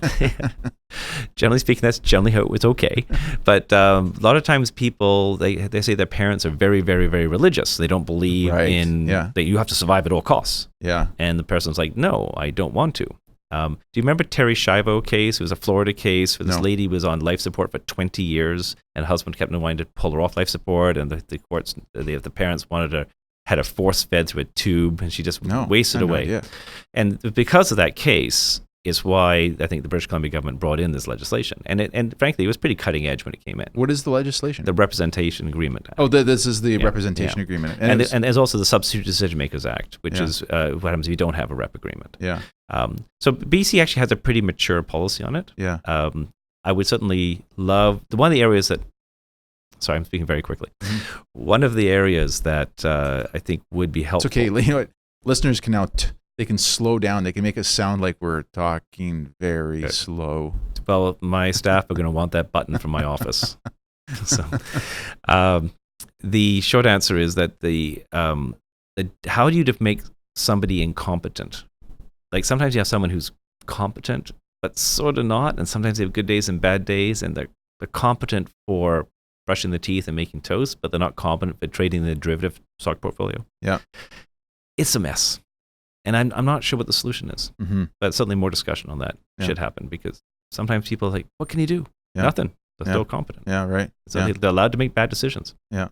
Generally speaking, that's generally how it's okay. But a lot of times people they say their parents are very, very, very religious. They don't believe in that you have to survive at all costs. Yeah, and the person's like, no, I don't want to. Do you remember Terry Schiavo case? It was a Florida case where this lady was on life support for 20 years, and the husband kept wanting to pull her off life support, and the courts, the parents had her force fed through a tube, and she just wasted away. Yeah. And because of that case is why I think the British Columbia government brought in this legislation. And frankly, it was pretty cutting edge when it came in. What is the legislation? The Representation Agreement Act. Oh, this is the Representation Agreement. And there's also the Substitute Decision Makers Act, which is what happens if you don't have a rep agreement. Yeah. So BC actually has a pretty mature policy on it. Yeah. I would certainly love one of the areas that. Sorry, I'm speaking very quickly. Mm-hmm. One of the areas that I think would be helpful. It's okay. You know what? Listeners can now they can slow down. They can make it sound like we're talking very slow. Well, my staff are going to want that button from my office. So, the short answer is that how do you make somebody incompetent? Like sometimes you have someone who's competent, but sort of not, and sometimes they have good days and bad days, and they're competent for brushing the teeth and making toast, but they're not competent for trading the derivative stock portfolio. Yeah, it's a mess, and I'm not sure what the solution is. Mm-hmm. But certainly more discussion on that should happen, because sometimes people are like, "What can you do? Nothing. They're still competent." Yeah, right. So they're allowed to make bad decisions. Yeah.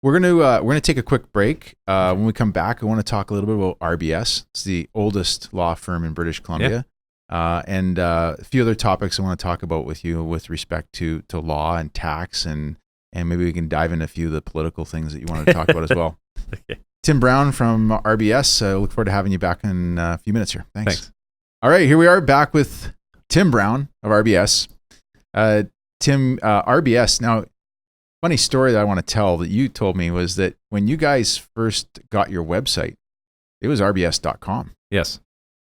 We're gonna take a quick break. When we come back, I want to talk a little bit about RBS. It's the oldest law firm in British Columbia, and a few other topics I want to talk about with you with respect to law and tax, and maybe we can dive into a few of the political things that you wanted to talk about as well. Okay. Tim Brown from RBS. I look forward to having you back in a few minutes here. Thanks. All right, here we are back with Tim Brown of RBS. Tim, RBS. Now, funny story that I want to tell that you told me was that when you guys first got your website, it was rbs.com. Yes.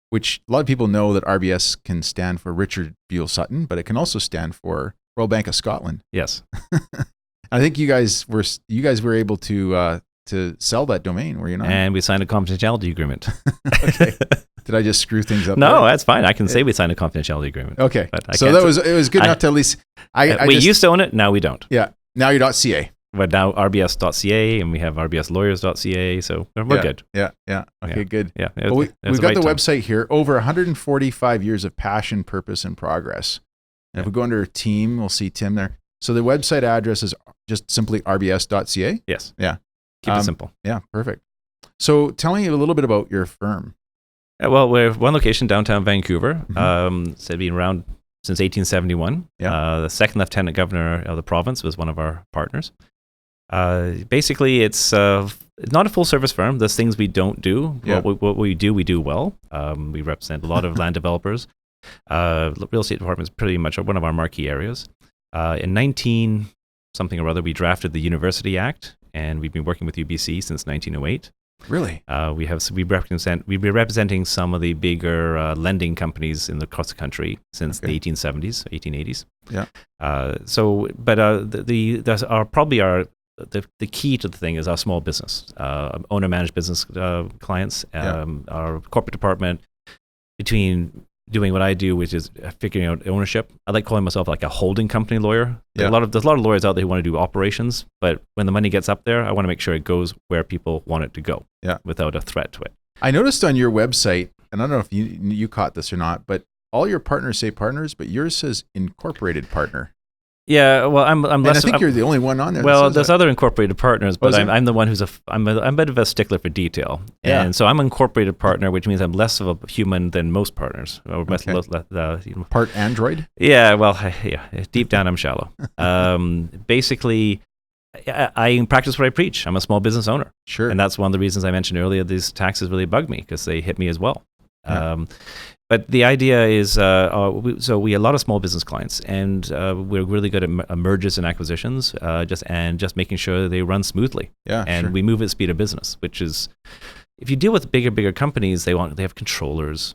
Which a lot of people know that RBS can stand for Richard Buell Sutton, but it can also stand for Royal Bank of Scotland. Yes. I think you guys were able to sell that domain, were you not? And we signed a confidentiality agreement. Okay. Did I just screw things up? No, that's fine. I can say we signed a confidentiality agreement. Okay. So it was good enough to at least we used to own it, now we don't. Yeah. Now you're .ca. But now rbs.ca, and we have rbslawyers.ca, so we're good. Yeah. Okay, good. Yeah. Well, we've got the website here. Over 145 years of passion, purpose, and progress. And if we go under team, we'll see Tim there. So the website address is just simply rbs.ca? Yes. Yeah. Keep it simple. Yeah, perfect. So tell me a little bit about your firm. Well, we're one location, downtown Vancouver. So been around since 1871. Yeah. The second lieutenant governor of the province was one of our partners. Basically, it's not a full service firm. There's things we don't do. Yeah. What we do well. We represent a lot of land developers. Real estate department is pretty much one of our marquee areas. In 19 something or other, we drafted the University Act, and we've been working with UBC since 1908. Really? We've been representing some of the bigger lending companies across the country since the 1870s, 1880s. Yeah. The key to the thing is our small business, owner-managed business clients, our corporate department, between doing what I do, which is figuring out ownership. I like calling myself like a holding company lawyer. Yeah. There's a lot of lawyers out there who want to do operations, but when the money gets up there, I want to make sure it goes where people want it to go without a threat to it. I noticed on your website, and I don't know if you caught this or not, but all your partners say partners, but yours says incorporated partner. Yeah, well, I'm less. And I think you're the only one on there. Well, there's other incorporated partners, but I'm the one who's I'm a bit of a stickler for detail, and so I'm an incorporated partner, which means I'm less of a human than most partners. Part android. Yeah, well, deep down I'm shallow. Basically, I practice what I preach. I'm a small business owner, sure, and that's one of the reasons I mentioned earlier. These taxes really bug me because they hit me as well. Yeah. But the idea is, we have a lot of small business clients, and we're really good at mergers and acquisitions, just making sure they run smoothly. Yeah, and sure. we move at the speed of business, which is, if you deal with bigger companies, they have controllers.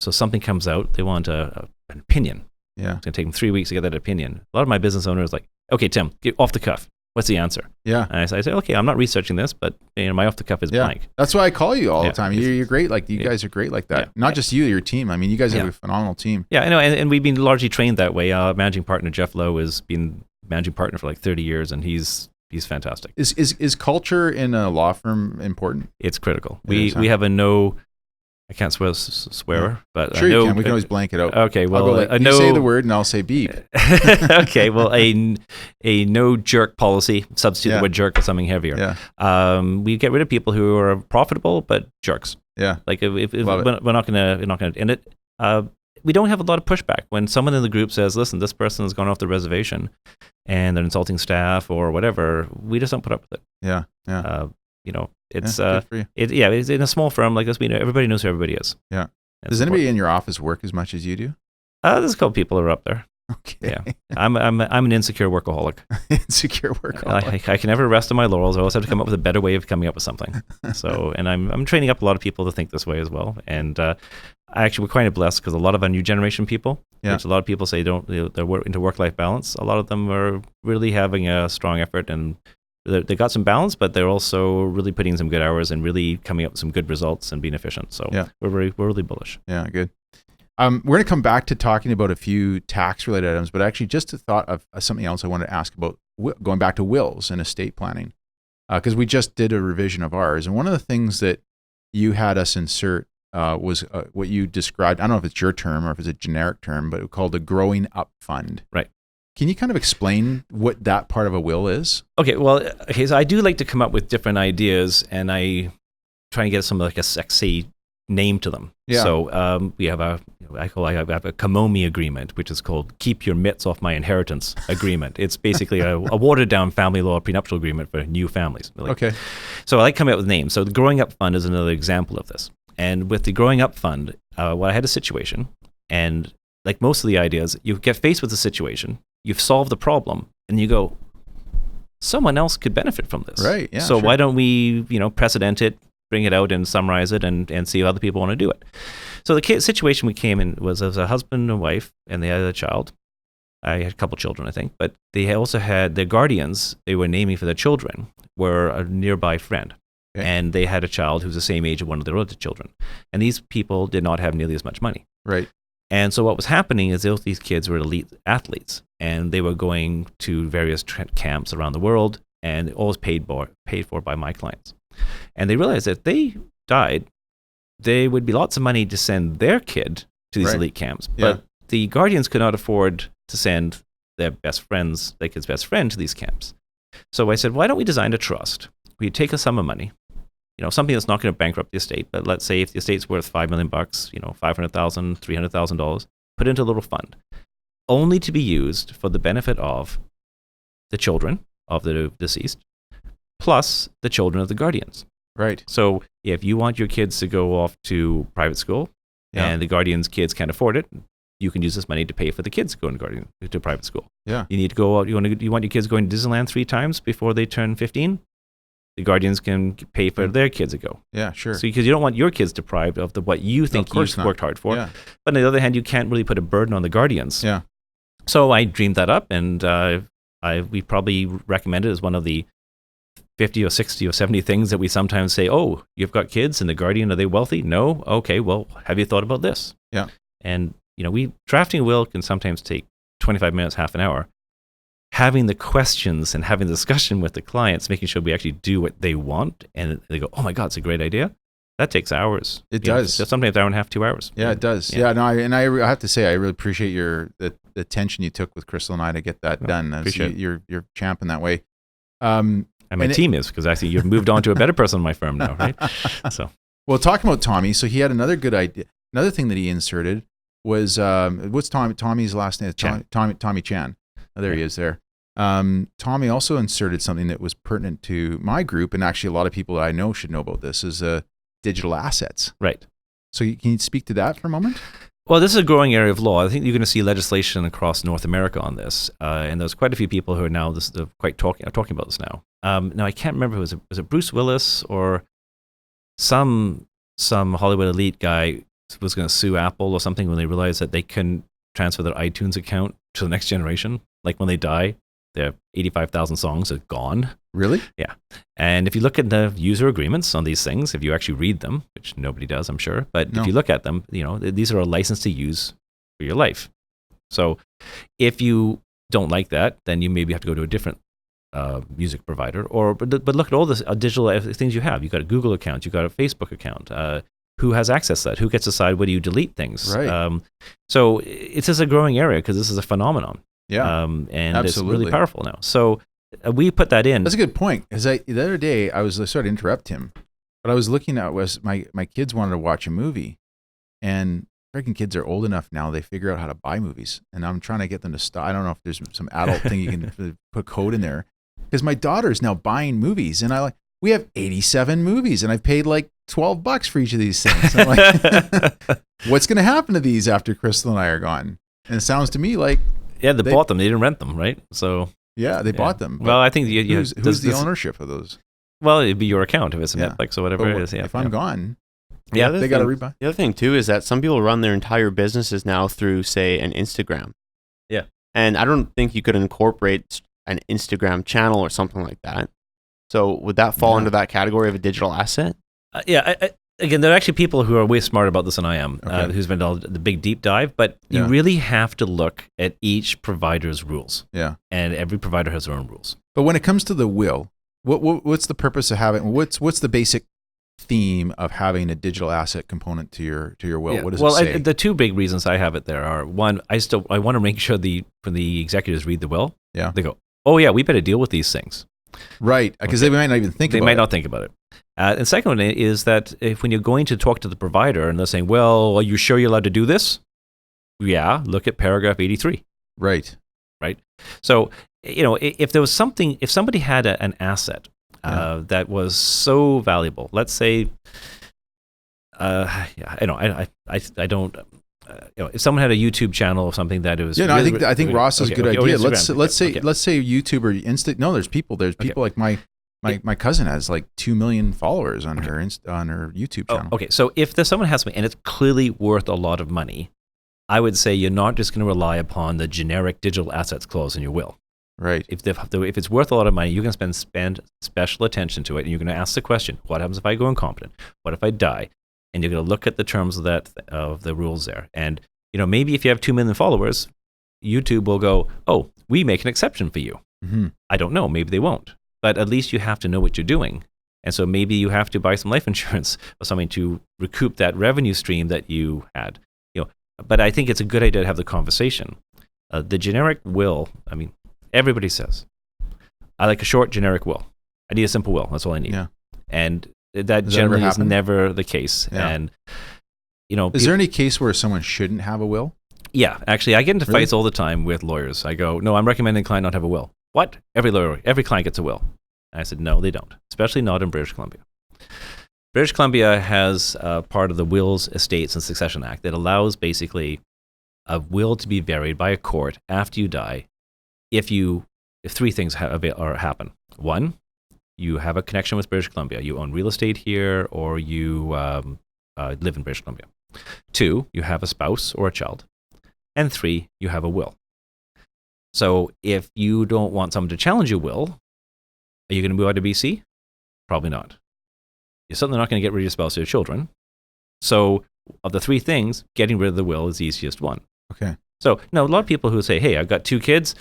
So something comes out, they want an opinion. Yeah. It's going to take them 3 weeks to get that opinion. A lot of my business owners are like, okay, Tim, get off the cuff. What's the answer? Yeah. And I say, okay, I'm not researching this, but my off the cuff is blank. That's why I call you all Yeah. the time. You're great. Like you guys are great like that. Not just you, your team. I mean, you guys have a phenomenal team. Yeah, I know. And we've been largely trained that way. Managing partner Jeff Lowe has been managing partner for like 30 years, and he's fantastic. Is culture in a law firm important? It's critical. It is, huh? We have a no. I can't swear, but Sure, no, you can. We can always blank it out. Okay, well, you say the word, and I'll say beep. Okay, well, a no jerk policy. Substitute the word jerk with something heavier. Yeah. We get rid of people who are profitable but jerks. Yeah. Like if we're not gonna end it. We don't have a lot of pushback when someone in the group says, "Listen, this person has gone off the reservation, and they're insulting staff or whatever." We just don't put up with it. Yeah. Yeah. It's good for you. it's in a small firm like this. Everybody knows who everybody is. Yeah. Does anybody in your office work as much as you do? There's a couple people who are up there. Okay. Yeah. I'm an insecure workaholic. Insecure workaholic. I can never rest on my laurels. I always have to come up with a better way of coming up with something. So, and I'm training up a lot of people to think this way as well. And we're quite blessed because a lot of our new generation people, which a lot of people say they're into work-life balance. A lot of them are really having a strong effort, and they got some balance, but they're also really putting in some good hours and really coming up with some good results and being efficient. So we're really bullish. Yeah, good. We're going to come back to talking about a few tax-related items, but actually just a thought of something else I wanted to ask about, going back to wills and estate planning, because we just did a revision of ours. And one of the things that you had us insert was what you described, I don't know if it's your term or if it's a generic term, but called a growing up fund. Right. Can you kind of explain what that part of a will is? Okay, so I do like to come up with different ideas, and I try and get some like a sexy name to them. Yeah. So we have I have a Kamomi agreement, which is called "Keep Your Mitts Off My Inheritance" agreement. It's basically a watered down family law prenuptial agreement for new families. Okay. So I like coming up with names. So the Growing Up Fund is another example of this. And with the Growing Up Fund, I had a situation, and like most of the ideas, you get faced with a situation, you've solved the problem, and you go, someone else could benefit from this. Right. Yeah. So sure. why don't we, precedent it, bring it out and summarize it and see how other people want to do it. So the situation we came in was as a husband and wife, and they had a child. I had a couple children, I think, but they also had their guardians they were naming for their children were a nearby friend. Okay. And they had a child who's the same age of one of their other children. And these people did not have nearly as much money. Right. And so what was happening is these kids were elite athletes, and they were going to various camps around the world, and always paid for by my clients. And they realized that if they died, there would be lots of money to send their kid to these elite camps. But the guardians could not afford to send their best friends, their kid's best friend, to these camps. So I said, why don't we design a trust? We take a sum of money, something that's not going to bankrupt the estate, but let's say if the estate's worth $5 million, $500,000, $300,000, put it into a little fund, only to be used for the benefit of the children of the deceased, plus the children of the guardians. Right. So if you want your kids to go off to private school, and the guardians' kids can't afford it, you can use this money to pay for the kids going to private school. Yeah. You need to go out. You want your kids going to Disneyland 3 times before they turn 15. The guardians can pay for their kids to go. Yeah, sure. So because you don't want your kids deprived of what you think you've worked hard for. Yeah. But on the other hand, you can't really put a burden on the guardians. Yeah. So I dreamed that up, and we probably recommend it as one of the 50 or 60 or 70 things that we sometimes say, oh, you've got kids and the guardian, are they wealthy? No? Okay, well, have you thought about this? Yeah. And, drafting a will can sometimes take 25 minutes, half an hour. Having the questions and having the discussion with the clients, making sure we actually do what they want, and they go, oh my God, it's a great idea. That takes hours. It does. Sometimes an hour and a half, 2 hours. Yeah, it does. Yeah, no, I have to say, I really appreciate the attention you took with Crystal and I to get that done. You're champ in that way. And my team is, because actually you've moved on to a better person in my firm now, right? So, well, talking about Tommy, so he had another good idea. Another thing that he inserted was what's Tommy's last name? Tommy Chan. Oh, there he is there. Tommy also inserted something that was pertinent to my group, and actually a lot of people that I know should know about this, is digital assets. Right. So can you speak to that for a moment? Well, this is a growing area of law. I think you're going to see legislation across North America on this, and there's quite a few people who are now talking about this now. Now I can't remember, was it Bruce Willis or some Hollywood elite guy was going to sue Apple or something when they realized that they couldn't transfer their iTunes account to the next generation. Like when they die, their 85,000 songs are gone. Really? Yeah. And if you look at the user agreements on these things, if you actually read them, which nobody does, I'm sure, but if you look at them, these are a license to use for your life. So if you don't like that, then you maybe have to go to a different music provider. But look at all the digital things you have. You've got a Google account. You've got a Facebook account. Who has access to that? Who gets to decide whether you delete things? Right. So it's just a growing area because this is a phenomenon. Yeah. And absolutely. it's really powerful now. So we put that in. That's a good point. Because the other day, I was sorry to interrupt him, but I was looking at my kids wanted to watch a movie, and freaking kids are old enough now, they figure out how to buy movies. And I'm trying to get them to stop. I don't know if there's some adult thing you can put code in there. Because my daughter's now buying movies, and we have 87 movies, and I've paid like $12 for each of these things. I'm like, what's going to happen to these after Crystal and I are gone? And it sounds to me like they bought them. They didn't rent them, right? So they bought them. Well, I think who's the ownership of those? Well, it'd be your account if it's a Netflix or whatever it is. Yeah, if I'm gone, they got to rebuy. The other thing too is that some people run their entire businesses now through, say, an Instagram. Yeah, and I don't think you could incorporate an Instagram channel or something like that. So would that fall into that category of a digital asset? Again, there are actually people who are way smarter about this than I am, who's been done the big deep dive, but you really have to look at each provider's rules. Yeah. And every provider has their own rules. But when it comes to the will, what's the purpose of having, what's the basic theme of having a digital asset component to your will? What does it say? The two big reasons I have it there are, one, I want to make sure when the executors read the will, they go, oh yeah, we better deal with these things. Right, because they might not even think about it. They might not think about it. And the second one is that when you're going to talk to the provider and they're saying, well, are you sure you're allowed to do this? Yeah, look at paragraph 83. Right. So, if there was something, if somebody had an asset that was so valuable, let's say, I don't. If someone had a YouTube channel or something that it was, I think Ross is a good idea. Let's say YouTube or Insta. No, there's people like my cousin has like 2 million followers on her YouTube channel. Okay, so if there's someone has something and it's clearly worth a lot of money, I would say you're not just going to rely upon the generic digital assets clause in your will. Right. If it's worth a lot of money, you're going to spend special attention to it, and you're going to ask the question: what happens if I go incompetent? What if I die? And you're going to look at the terms of the rules there. And maybe if you have 2 million followers, YouTube will go, oh, we make an exception for you. Mm-hmm. I don't know. Maybe they won't. But at least you have to know what you're doing. And so maybe you have to buy some life insurance or something to recoup that revenue stream that you had. But I think it's a good idea to have the conversation. The generic will, everybody says, I like a short generic will. I need a simple will. That's all I need. Yeah. And that generally is never the case. Yeah. And is there any case where someone shouldn't have a will? Yeah, actually, I get into fights all the time with lawyers. I go, no, I'm recommending a client not have a will. What? Every client gets a will. And I said, no, they don't, especially not in British Columbia. British Columbia has part of the Wills, Estates, and Succession Act that allows basically a will to be varied by a court after you die if three things happen. One, you have a connection with British Columbia. You own real estate here, or you live in British Columbia. 2, you have a spouse or a child. And 3, you have a will. So if you don't want someone to challenge your will, are you going to move out of BC? Probably not. You're certainly not going to get rid of your spouse or your children. So of the 3 things, getting rid of the will is the easiest one. Okay. So a lot of people who say, hey, I've got 2 kids.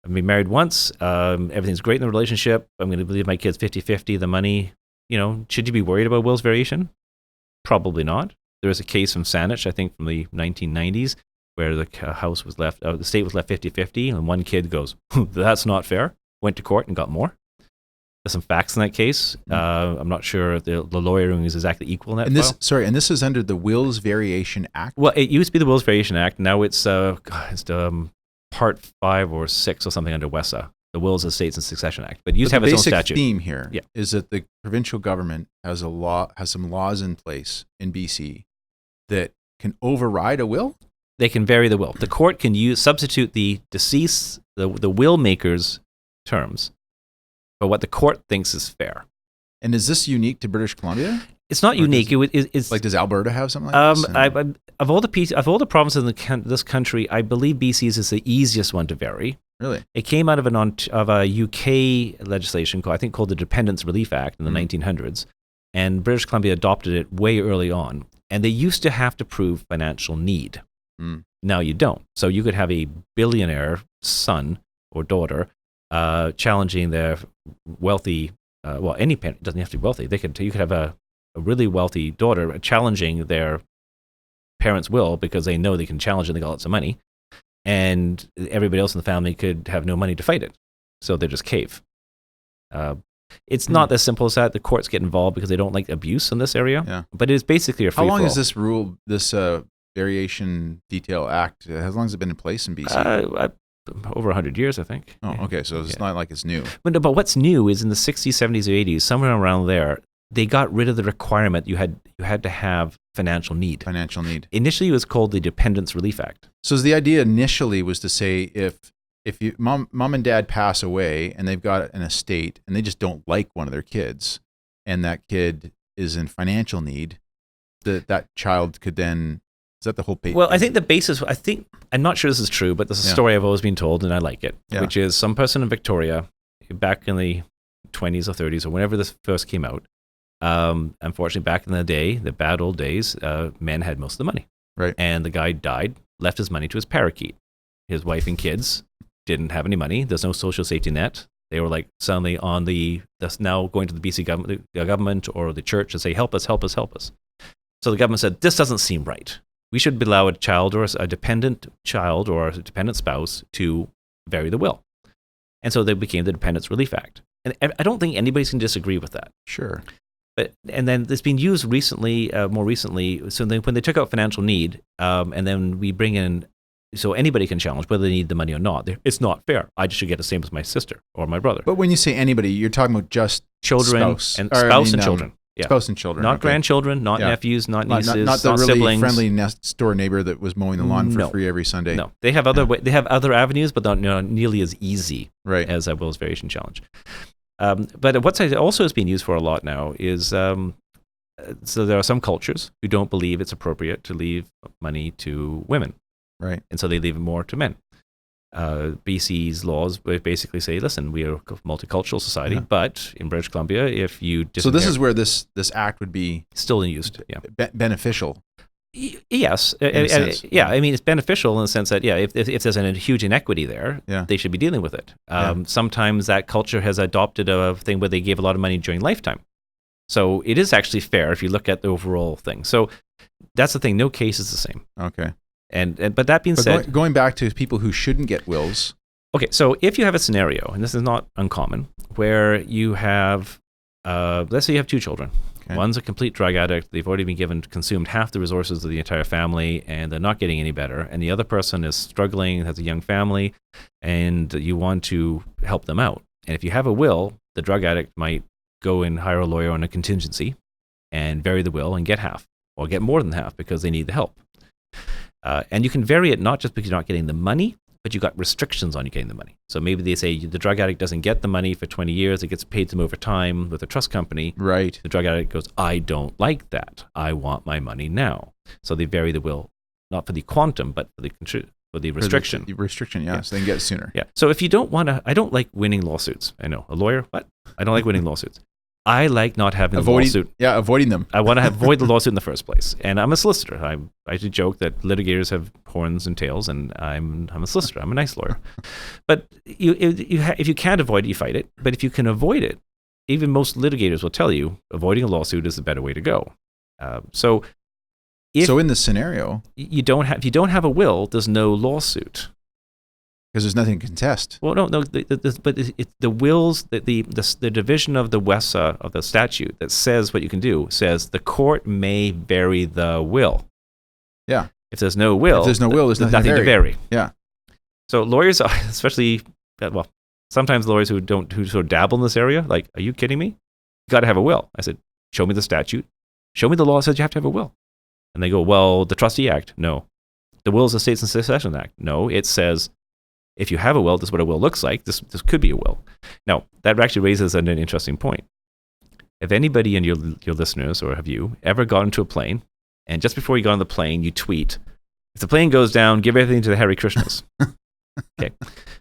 I've been married once. Everything's great in the relationship. I'm going to leave my kids 50-50 the money. Should you be worried about will's variation? Probably not. There is a case from Sanity, I think from the 1990s, where the house was left, the state was left 50-50, and one kid goes, that's not fair. Went to court and got more. There's some facts in that case. I'm not sure the lawyering is exactly equal in that. And this is under the Wills Variation Act. Well, it used to be the Wills Variation Act. Now it's Part 5 or 6 or something under WESA, the Wills, Estates, and Succession Act. But it used to have its own statute. The basic theme here is that the provincial government has some laws in place in BC that can override a will. They can vary the will. The court can substitute the deceased, the will maker's terms, for what the court thinks is fair. And is this unique to British Columbia? It's not Or unique. It's Like, does Alberta have something like this? of all the provinces in this country, I believe BC's is the easiest one to vary. Really? It came out of a UK legislation called the Dependents Relief Act in the 1900s, and British Columbia adopted it way early on. And they used to have to prove financial need. Now you don't. So you could have a billionaire son or daughter challenging their wealthy. Any parent doesn't have to be wealthy. You could have a really wealthy daughter challenging their parents' will because they know they can challenge it and they got lots of money, and everybody else in the family could have no money to fight it, so they just cave. It's not as simple as that. The courts get involved because they don't like abuse in this area, but it is basically a free-for-all. How long is this rule, this Variation Detail Act, how long has it been in place in BC? Over 100 years, I think. Oh, okay, so it's not like it's new. But what's new is in the 60s, 70s, or 80s, somewhere around there, they got rid of the requirement you had to have financial need. Financial need. Initially, it was called the Dependents Relief Act. So the idea initially was to say if you mom and dad pass away and they've got an estate and they just don't like one of their kids, and that kid is in financial need, that child could then, is that the whole page? Well, I think the basis, I'm not sure this is true, but this is a story I've always been told and I like it, which is some person in Victoria back in the 20s or 30s or whenever this first came out, unfortunately back in the day, the bad old days, men had most of the money. Right. And the guy died, left his money to his parakeet. His wife and kids didn't have any money. There's no social safety net. They were like suddenly on that's now going to the BC government or the church to say, help us, help us, help us. So the government said, this doesn't seem right. We should allow a child or a dependent child or a dependent spouse to vary the will. And so they became the Dependents Relief Act. And I don't think anybody can disagree with that. Sure. And then it's been used recently, more recently. So when they took out financial need, and then we bring in, so anybody can challenge whether they need the money or not. It's not fair. I just should get the same as my sister or my brother. But when you say anybody, you're talking about just children spouse. and children. Yeah. Spouse and children. Not grandchildren, not nephews, not nieces, not the really siblings. friendly next door neighbor that was mowing the lawn for free every Sunday. No, they have other avenues, but not nearly as easy as a Will's Variation Challenge. But what also is being used for a lot now is so there are some cultures who don't believe it's appropriate to leave money to women, right? And so they leave it more to men. BC's laws basically say, listen, we are a multicultural society, but in British Columbia, if you so this is where this act would be still used, beneficial. Yes, I mean it's beneficial in the sense that if there's a huge inequity there, they should be dealing with it. Sometimes that culture has adopted a thing where they give a lot of money during lifetime, so it is actually fair if you look at the overall thing. So that's the thing. No case is the same. Okay. But that being said, going back to people who shouldn't get wills. Okay, so if you have a scenario, and this is not uncommon, where you have, let's say you have two children. Okay. One's a complete drug addict. They've already been consumed half the resources of the entire family, and they're not getting any better. And the other person is struggling, has a young family, and you want to help them out. And if you have a will, the drug addict might go and hire a lawyer on a contingency and vary the will and get half, or get more than half because they need the help. And you can vary it not just because you're not getting the money, but you got restrictions on you getting the money. So maybe they say the drug addict doesn't get the money for 20 years. It gets paid to them over time with a trust company. Right. The drug addict goes, I don't like that. I want my money now. So they vary the will, not for the quantum, but for the restriction. The restriction, so they can get it sooner. Yeah. So if you don't want to, I don't like winning lawsuits. I know. A lawyer, what? I don't like winning lawsuits. I like not having a lawsuit. Yeah, avoiding them. I want to avoid the lawsuit in the first place. And I'm a solicitor. I do joke that litigators have horns and tails, and I'm a solicitor. I'm a nice lawyer. But if you can't avoid it, you fight it. But if you can avoid it, even most litigators will tell you avoiding a lawsuit is the better way to go. So in this scenario, if you don't have a will, there's no lawsuit. Because there's nothing to contest. Well, no. But the wills, the division of the WESA of the statute that says what you can do says the court may vary the will. Yeah. If there's no will, there's nothing to vary. Yeah. So lawyers, especially, sometimes lawyers who sort of dabble in this area, like, are you kidding me? You got to have a will. I said, show me the statute. Show me the law that says you have to have a will. And they go, well, the Trustee Act, no. The Wills, Estates, and Succession Act, no. It says, if you have a will, this is what a will looks like. This could be a will. Now, that actually raises an interesting point. Have anybody in your listeners, or have you ever got into a plane, and just before you got on the plane, you tweet, if the plane goes down, give everything to the Hare Krishnas. Okay.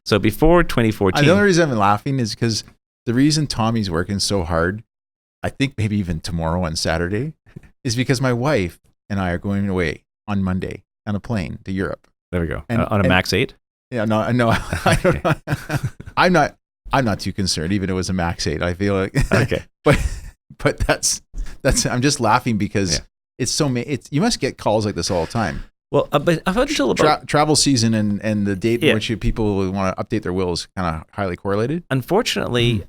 So before 2014. The only reason I'm laughing is because the reason Tommy's working so hard, I think maybe even tomorrow on Saturday, is because my wife and I are going away on Monday on a plane to Europe. There we go. And, on a Max 8? Yeah, no, I don't know. I'm not too concerned, even if it was a Max 8. I feel like, Okay. but that's, I'm just laughing because it's so, you must get calls like this all the time. Well, but up until about travel season and the date in which people want to update their wills kind of highly correlated. Unfortunately,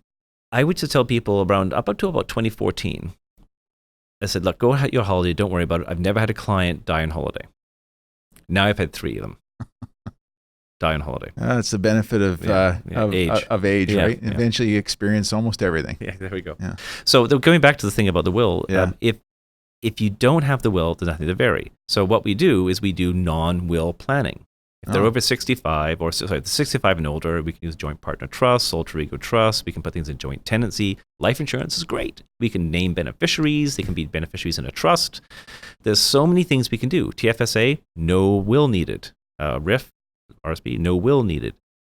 I would just tell people up until about 2014, I said, look, go at your holiday. Don't worry about it. I've never had a client die on holiday. Now I've had 3 of them die on holiday. That's the benefit of age, Yeah, right? yeah. Eventually you experience almost everything. Yeah, there we go. Yeah. So going back to the thing about the will, Yeah. If you don't have the will, there's nothing to vary. So what we do is we do non-will planning. If they're over 65, or 65 and older, we can use joint partner trust, alter ego trust. We can put things in joint tenancy. Life insurance is great. We can name beneficiaries. They can be beneficiaries in a trust. There's so many things we can do. TFSA, no will needed. RIF, RSP, no will needed.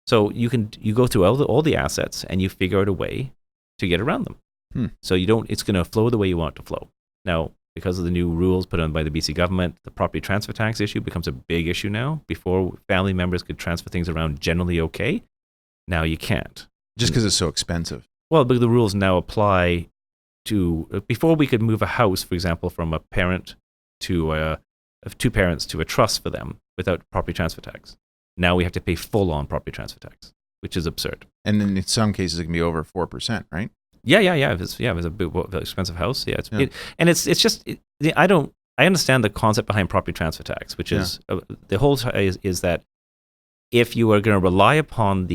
So you go through all the assets and you figure out a way to get around them. So it's going to flow the way you want it to flow. Now, because of the new rules put on by the BC government, the property transfer tax issue becomes a big issue now. Before, family members could transfer things around generally okay. Now you can't. Just because it's so expensive. Well, but the rules now apply to, before we could move a house, for example, from a parent to two parents to a trust for them without property transfer tax. Now we have to pay full-on property transfer tax, which is absurd. And then in some cases it can be over 4%, right? Yeah. If it's a big, expensive house, I understand the concept behind property transfer tax, which is the whole is that if you are going to rely upon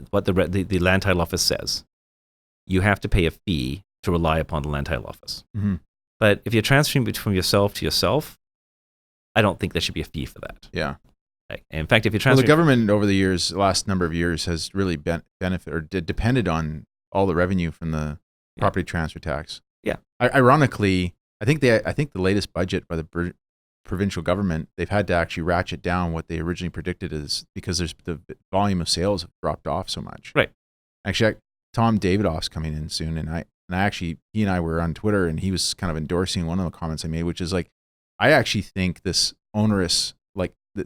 what the land title office says, you have to pay a fee to rely upon the land title office. Mm-hmm. But if you're transferring from yourself to yourself, I don't think there should be a fee for that. Yeah. In fact, if you're transferring, the government over the last number of years has really benefited or depended on all the revenue from the property transfer tax. Yeah. Ironically, I think the latest budget by the provincial government, they've had to actually ratchet down what they originally predicted because the volume of sales have dropped off so much. Right. Actually, Tom Davidoff's coming in soon, and he and I were on Twitter, and he was kind of endorsing one of the comments I made, which is like, I actually think this onerous,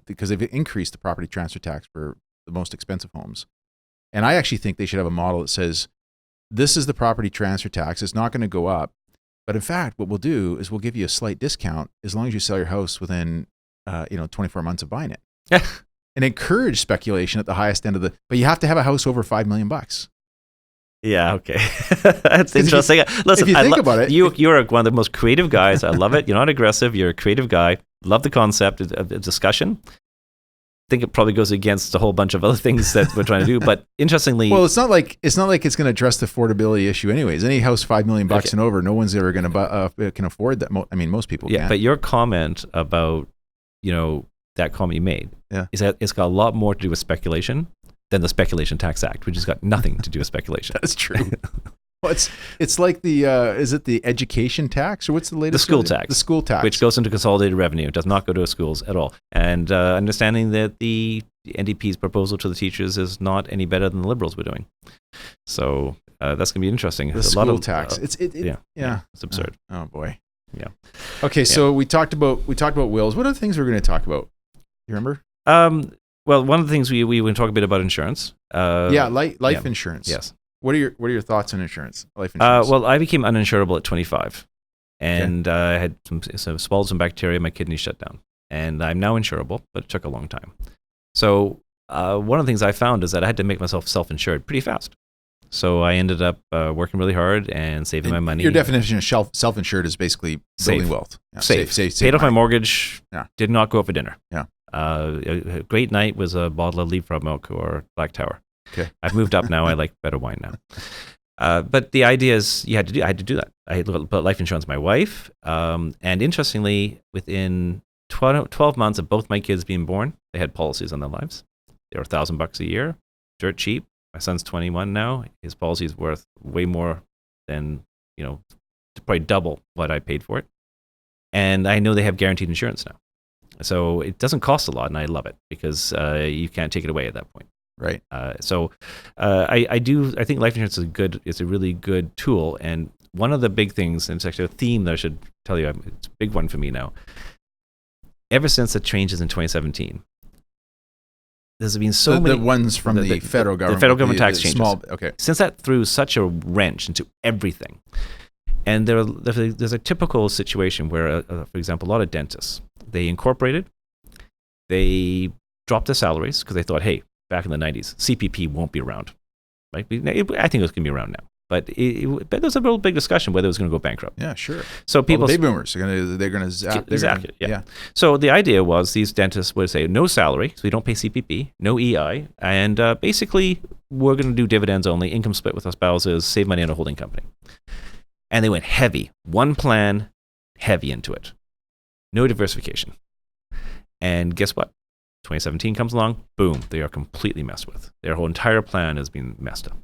because they've increased the property transfer tax for the most expensive homes. And I actually think they should have a model that says, this is the property transfer tax. It's not going to go up. But in fact, what we'll do is we'll give you a slight discount as long as you sell your house within 24 months of buying it. And encourage speculation at the highest end but you have to have a house over $5 million. Yeah, okay. That's interesting. Listen, if you think about it, you're one of the most creative guys. I love it. You're not aggressive. You're a creative guy. Love the concept of discussion. I think it probably goes against a whole bunch of other things that we're trying to do. But interestingly, well, it's not like it's going to address the affordability issue, anyways. Any house $5 million and over, no one's ever going to can afford that. Most people can. But your comment about that comment you made is that it's got a lot more to do with speculation than the Speculation Tax Act, which has got nothing to do with speculation. That's true. Well, it's like the is it the education tax, or what's the latest? The school tax. The school tax, which goes into consolidated revenue. It does not go to schools at all. And understanding that the NDP's proposal to the teachers is not any better than the Liberals were doing. So that's going to be interesting. The school tax. It's absurd. Oh boy. Yeah. Okay, so we talked about wills. What other things we're going to talk about? You remember? Well, one of the things we want to talk a bit about insurance. Life insurance. Yes. What are your thoughts on insurance? Life insurance. Well, I became uninsurable at 25, and I had swallowed some bacteria. My kidneys shut down, and I'm now insurable, but it took a long time. So one of the things I found is that I had to make myself self-insured pretty fast. So I ended up working really hard and saving my money. Your definition of self-insured is basically building wealth. Yeah, safe. Paid off my mortgage. Yeah. Did not go out for dinner. Yeah. A great night was a bottle of leapfrog milk or Black Tower. Okay. I've moved up now. I like better wine now. But the idea is I had to do that. I had to put life insurance on my wife. And interestingly, within 12 months of both my kids being born, they had policies on their lives. They were $1,000 a year, dirt cheap. My son's 21 now. His policy is worth way more than, probably double what I paid for it. And I know they have guaranteed insurance now. So it doesn't cost a lot, and I love it because you can't take it away at that point. Right. I think life insurance is a really good tool. And one of the big things, and it's actually a theme that I should tell you, it's a big one for me now. Ever since the changes in 2017, there's been so many. The ones from the federal government. The federal government tax changes. Okay. Since that threw such a wrench into everything. And there's a typical situation where, for example, a lot of dentists, they incorporated, they dropped their salaries because they thought, hey, back in the 90s, CPP won't be around. Right? I think it's going to be around now. But there's a real big discussion whether it was going to go bankrupt. Yeah, sure. So people, baby boomers, they're going to zap. Exactly. Yeah. So the idea was these dentists would say no salary, so we don't pay CPP, no EI, and basically we're going to do dividends only, income split with our spouses, save money on a holding company. And they went heavy, one plan, heavy into it, no diversification. And guess what? 2017 comes along, boom, they are completely messed with. Their whole entire plan has been messed up.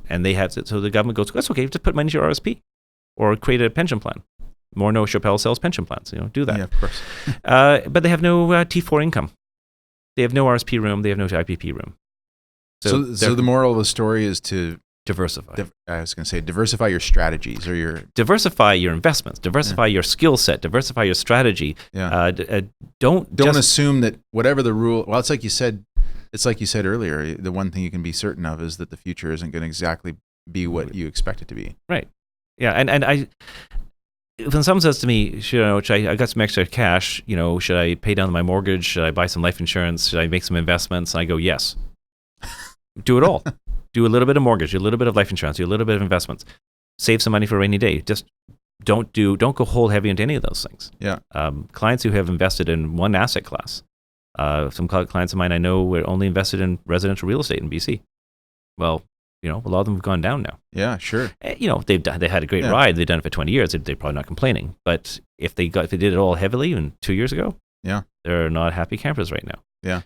And they have to, so the government goes, that's okay, just put money into your RSP or create a pension plan. Morneau Chappelle sells pension plans, do that. Yeah, of course. But they have no T4 income. They have no RSP room. They have no IPP room. So the moral of the story is to diversify. I was going to say diversify your strategies or your... Diversify your investments. Diversify your skill set. Diversify your strategy. Yeah. Don't assume that whatever the rule... Well, it's like you said earlier, the one thing you can be certain of is that the future isn't going to exactly be what you expect it to be. Right. Yeah. And I... When someone says to me, I got some extra cash, should I pay down my mortgage? Should I buy some life insurance? Should I make some investments? And I go, yes. Do it all. Do a little bit of mortgage, do a little bit of life insurance, do a little bit of investments. Save some money for a rainy day. Just don't go whole heavy into any of those things. Yeah. Clients who have invested in one asset class. Some clients of mine I know were only invested in residential real estate in BC. Well, a lot of them have gone down now. Yeah, sure. They had a great ride. They've done it for 20 years. They're probably not complaining. But if they did it all heavily 2 years ago, yeah, they're not happy campers right now. Yeah.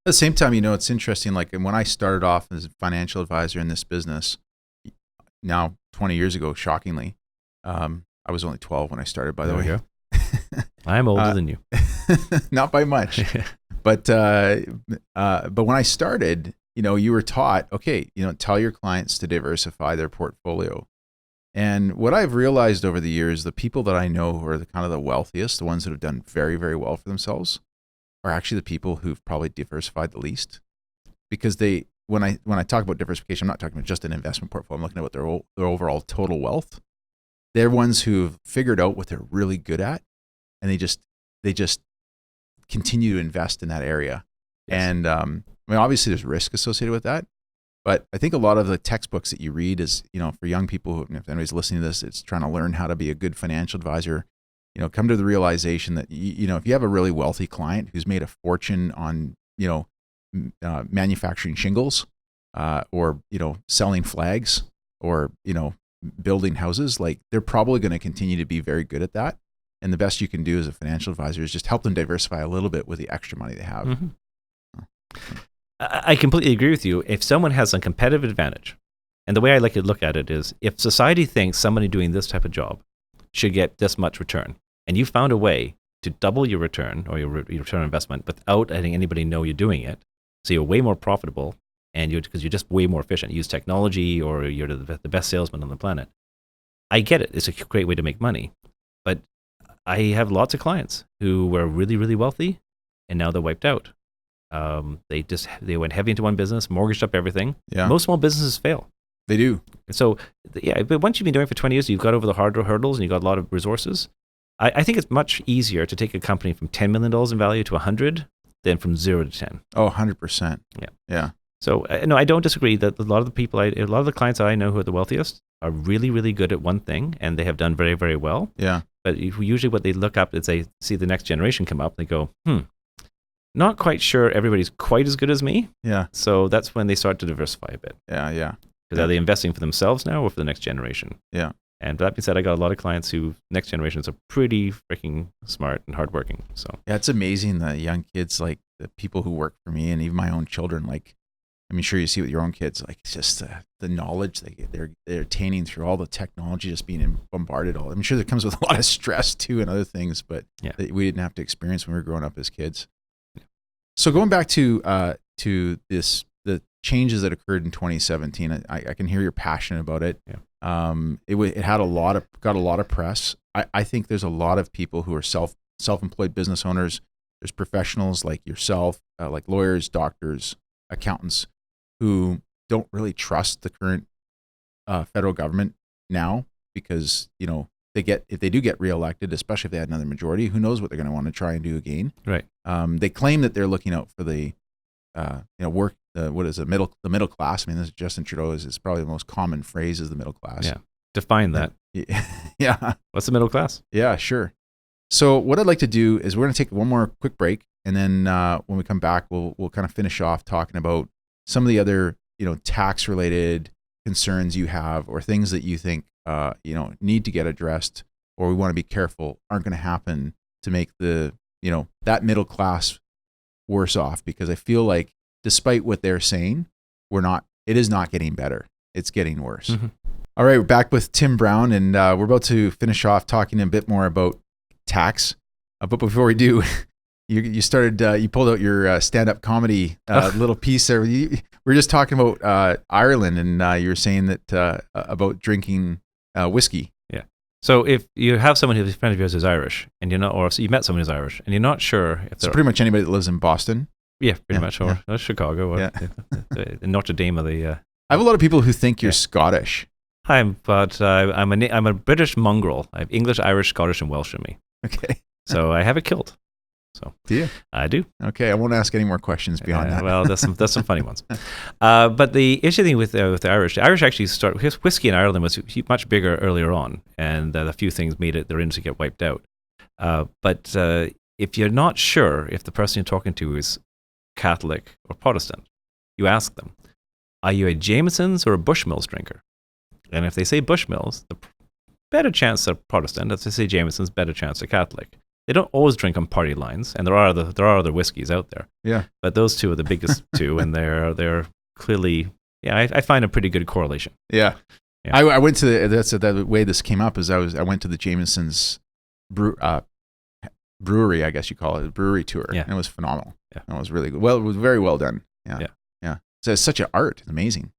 At the same time, it's interesting, like when I started off as a financial advisor in this business, now 20 years ago, shockingly, I was only 12 when I started, by the way. I'm older than you. Not by much. But when I started, you were taught, okay, tell your clients to diversify their portfolio. And what I've realized over the years, the people that I know who are the kind of the wealthiest, the ones that have done very, very well for themselves, are actually the people who've probably diversified the least, because when I talk about diversification, I'm not talking about just an investment portfolio. I'm looking at what their overall total wealth. They're ones who've figured out what they're really good at, and they just continue to invest in that area. Yes. And obviously there's risk associated with that, but I think a lot of the textbooks that you read is, for young people who, if anybody's listening to this, it's trying to learn how to be a good financial advisor. Come to the realization that, if you have a really wealthy client who's made a fortune on, manufacturing shingles, or, selling flags, or, building houses, like they're probably going to continue to be very good at that. And the best you can do as a financial advisor is just help them diversify a little bit with the extra money they have. Mm-hmm. I completely agree with you. If someone has a competitive advantage, and the way I like to look at it is, if society thinks somebody doing this type of job should get this much return, and you found a way to double your return or your return on investment without letting anybody know you're doing it, so you're way more profitable, and because you're just way more efficient, use technology, or you're the best salesman on the planet. I get it. It's a great way to make money. But I have lots of clients who were really, really wealthy, and now they're wiped out. They went heavy into one business, mortgaged up everything. Yeah. Most small businesses fail. They do. So, but once you've been doing it for 20 years, you've got over the hard hurdles and you've got a lot of resources. I think it's much easier to take a company from $10 million in value to 100 than from 0 to 10. Oh, 100%. Yeah. Yeah. So, no, I don't disagree that a lot of the clients I know who are the wealthiest are really, really good at one thing, and they have done very, very well. Yeah. But usually what they look up is they see the next generation come up, and they go, not quite sure everybody's quite as good as me. Yeah. So that's when they start to diversify a bit. Yeah, yeah. Because are they investing for themselves now or for the next generation? Yeah. And that being said, I got a lot of clients who next generations are pretty freaking smart and hardworking. So yeah, it's amazing the young kids, like the people who work for me, and even my own children. Like, I'm sure you see with your own kids, like it's just the knowledge they're attaining through all the technology, just being bombarded. I'm sure that comes with a lot of stress too and other things, but that we didn't have to experience when we were growing up as kids. So going back to the changes that occurred in 2017, I can hear you're passionate about it. Yeah. It had got a lot of press. I think there's a lot of people who are self-employed business owners. There's professionals like yourself, like lawyers, doctors, accountants, who don't really trust the current federal government now because, if they do get reelected, especially if they had another majority, who knows what they're going to want to try and do again. Right. They claim that they're looking out for the middle class. I mean, this Justin Trudeau is probably the most common phrase is the middle class. Yeah. Define that. Yeah. What's the middle class? Yeah, sure. So what I'd like to do is we're going to take one more quick break, and then when we come back, we'll kind of finish off talking about some of the other tax related concerns you have, or things that you think need to get addressed, or we want to be careful aren't going to happen to make the that middle class worse off. Because I feel like despite what they're saying, it is not getting better. It's getting worse. Mm-hmm. All right, we're back with Tim Brown, and we're about to finish off talking a bit more about tax. But before we do, you pulled out your stand-up comedy little piece there. We were just talking about Ireland, and you were saying that about drinking whiskey. Yeah. So if you have someone who's a friend of yours who's Irish, and or you met someone who's Irish, and you're not sure if they're pretty much anybody that lives in Boston. Yeah, pretty much, or Chicago, or Notre Dame of the. I have a lot of people who think you're Scottish. I'm a British mongrel. I have English, Irish, Scottish, and Welsh in me. Okay. So I have it killed. So do you? I do. Okay, I won't ask any more questions beyond that. Well, there's some funny ones. But the issue thing with the Irish actually whiskey in Ireland was much bigger earlier on, and a few things made their industry get wiped out. But if you're not sure if the person you're talking to is Catholic or Protestant, you ask them, "Are you a Jameson's or a Bushmills drinker?" And if they say Bushmills, the better chance they're Protestant. If they say Jameson's, better chance they're Catholic. They don't always drink on party lines, and there are other whiskeys out there. Yeah. But those two are the biggest two, and they're clearly, I find a pretty good correlation. Yeah. I went to the way this came up is I went to the Jameson's brewery, I guess you call it, a brewery tour. Yeah. And it was phenomenal. Yeah. And it was really good. Well, it was very well done. Yeah. Yeah. Yeah. So it's such an art. It's amazing.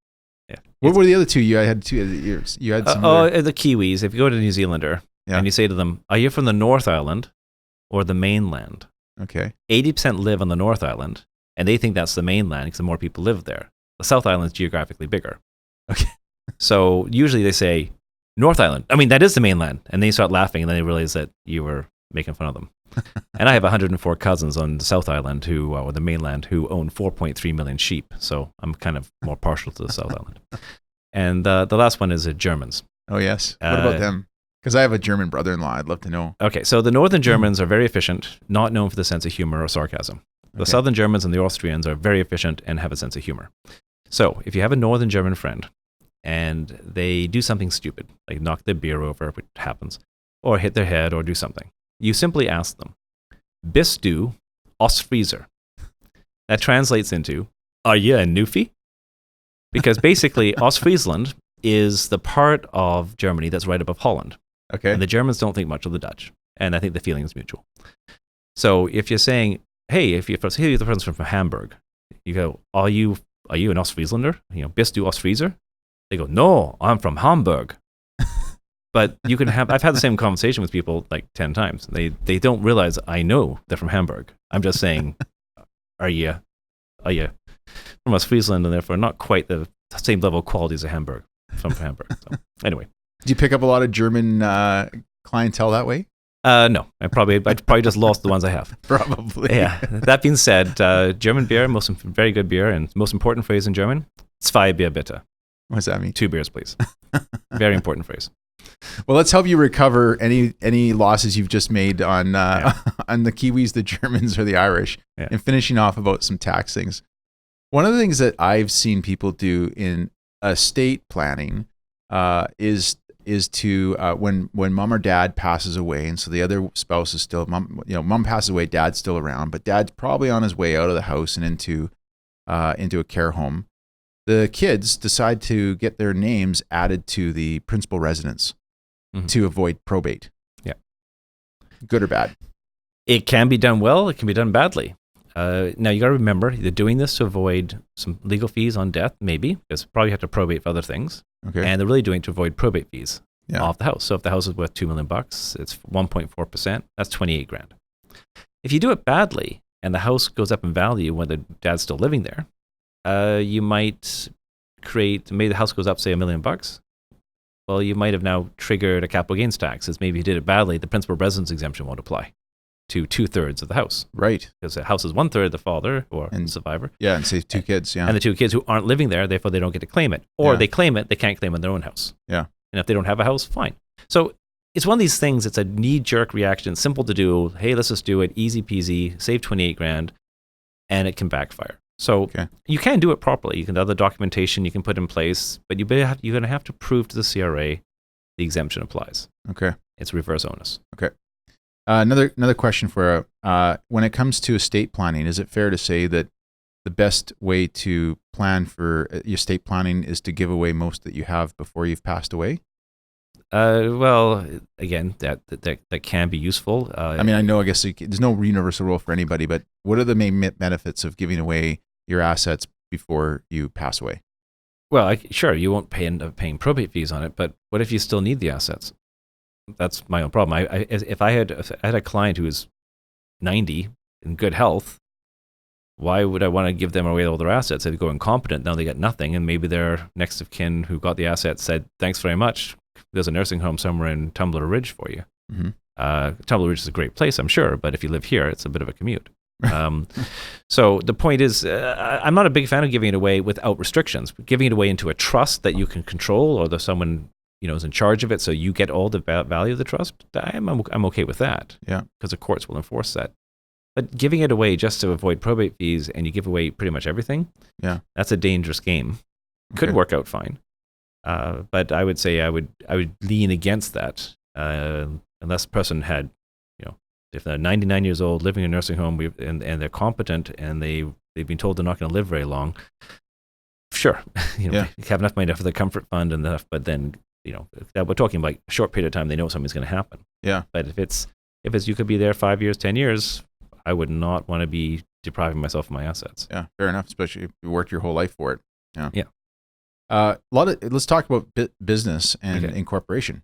Yeah. What were the other two? You had you had some. The Kiwis. If you go to a New Zealander and you say to them, "Are you from the North Island or the mainland?" Okay. 80% live on the North Island, and they think that's the mainland because more people live there. The South Island is geographically bigger. Okay. So usually they say North Island. I mean, that is the mainland, and they start laughing, and then they realize that you were making fun of them. And I have 104 cousins on the South Island or the mainland who own 4.3 million sheep. So I'm kind of more partial to the South Island. And the last one is the Germans. Oh, yes. What about them? Because I have a German brother-in-law. I'd love to know. Okay. So the Northern Germans are very efficient, not known for the sense of humor or sarcasm. The Southern Germans and the Austrians are very efficient and have a sense of humor. So if you have a Northern German friend and they do something stupid, like knock their beer over, which happens, or hit their head or do something, you simply ask them, "Bist du Ostfrieser?" That translates into, "Are you a Newfie?" Because basically, Ostfriesland is the part of Germany that's right above Holland. Okay. And the Germans don't think much of the Dutch. And I think the feeling is mutual. So if you're saying, hey, the person's from Hamburg, you go, are you an Ostfriesländer? Bist du Ostfrieser? They go, "No, I'm from Hamburg." But you can I've had the same conversation with people like 10 times. They don't realize I know they're from Hamburg. I'm just saying, are you from Ostfriesland, and therefore not quite the same level of quality as a Hamburg, from Hamburg. So, anyway. Do you pick up a lot of German clientele that way? No, I probably just lost the ones I have. Probably. Yeah. That being said, German beer, very good beer, and most important phrase in German, 2 Bier bitte. What does that mean? 2 beers, please. Very important phrase. Well, let's help you recover any losses you've just made on the Kiwis, the Germans, or the Irish, and finishing off about some tax things. One of the things that I've seen people do in estate planning is to when mom or dad passes away, and so the other spouse is still mom passes away, dad's still around, but dad's probably on his way out of the house and into a care home. the kids decide to get their names added to the principal residence to avoid probate. Yeah. Good or bad? It can be done well. It can be done badly. Now, you got to remember, they're doing this to avoid some legal fees on death, maybe, because probably have to probate for other things. Okay. And they're really doing it to avoid probate fees Yeah. off the house. So if the house is worth $2 million, it's 1.4%. That's $28,000. If you do it badly and the house goes up in value when the dad's still living there, you might maybe the house goes up, say, $1 million. Well, you might have now triggered a capital gains tax. As maybe you did it badly, the principal residence exemption won't apply to 2/3 of the house. Right. Because the house is 1/3 the father or the survivor. Yeah, and say 2 kids, yeah. And the 2 kids who aren't living there, therefore they don't get to claim it. Or they claim it, they can't claim it in their own house. Yeah. And if they don't have a house, fine. So it's one of these things, it's a knee-jerk reaction, simple to do. Hey, let's just do it, easy peasy, save $28,000, and it can backfire. So you can do it properly. You can have the documentation you can put in place, but you're going to have to prove to the CRA the exemption applies. Okay. It's reverse onus. Okay. Another question for when it comes to estate planning, is it fair to say that the best way to plan for your estate planning is to give away most that you have before you've passed away? Well, again, that can be useful. I mean, I guess there's no universal rule for anybody, but what are the main benefits of giving away your assets before you pass away? Well, sure, you won't end up paying probate fees on it, but what if you still need the assets? That's my own problem. If I had a client who was 90 in good health, why would I want to give them away all their assets? They'd go incompetent, now they get nothing, and maybe their next of kin who got the assets said, thanks very much, there's a nursing home somewhere in Tumbler Ridge for you. Mm-hmm. Tumbler Ridge is a great place, I'm sure, but if you live here, it's a bit of a commute. So the point is, I'm not a big fan of giving it away without restrictions. Giving it away into a trust that you can control, or there's someone is in charge of it, so you get all the value of the trust. I'm okay with that. Yeah, because the courts will enforce that. But giving it away just to avoid probate fees, and you give away pretty much everything. Yeah, that's a dangerous game. Could work out fine, but I would say I would lean against that unless the person had, if they're 99 years old, living in a nursing home, and they're competent, and they've been told they're not going to live very long. Sure, you have enough money for the comfort fund and enough, but then that we're talking about a short period of time. They know something's going to happen. Yeah, but if it's you could be there 5 years, 10 years, I would not want to be depriving myself of my assets. Yeah, fair enough. Especially if you worked your whole life for it. Yeah. Let's talk about business and incorporation.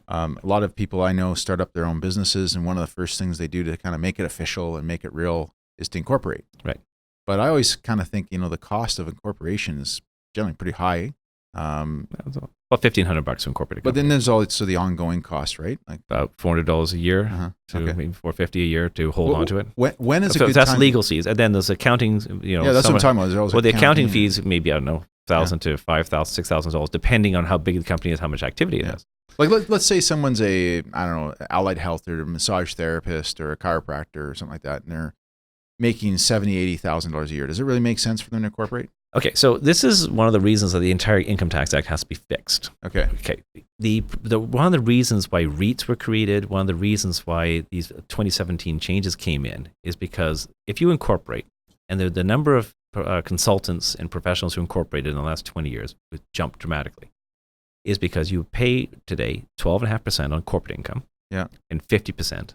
A lot of people I know start up their own businesses, and one of the first things they do to kind of make it official and make it real is to incorporate. Right. But I always kind of think, the cost of incorporation is generally pretty high. About $1,500 to incorporate a company. But then there's also the ongoing cost, right? Like about $400 a year to maybe $450 a year to hold on to it. When is a good time? That's legal fees, and then there's accounting. Yeah, that's what I'm talking about. Well, the accounting fees maybe $1,000 to $5,000, $6,000, depending on how big the company is, how much activity it has. Like let's say someone's allied health or a massage therapist or a chiropractor or something like that, and they're making $70,000, $80,000 a year. Does it really make sense for them to incorporate? Okay, so this is one of the reasons that the entire Income Tax Act has to be fixed. Okay. The one of the reasons why REITs were created, one of the reasons why these 2017 changes came in, is because if you incorporate, and the number of consultants and professionals who incorporated in the last 20 years jumped dramatically, is because you pay today 12.5% on corporate income, and 50%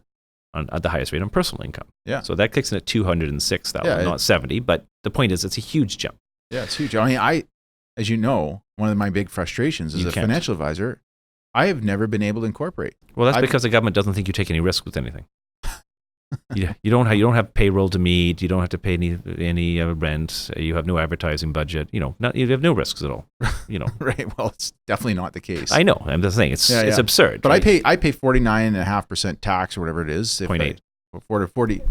at the highest rate on personal income. Yeah. So that kicks in at $206,000, not 70. But the point is, it's a huge jump. Yeah, it's huge. I mean, as you know, one of my big frustrations as a financial advisor, I have never been able to incorporate. Well, that's because the government doesn't think you take any risk with anything. You don't have payroll to meet. You don't have to pay any rent. You have no advertising budget. You have no risks at all. Right. Well, it's definitely not the case. I know. I'm just saying it's absurd. But right? I pay 49.5% tax or whatever it is. 0.8. 49.8.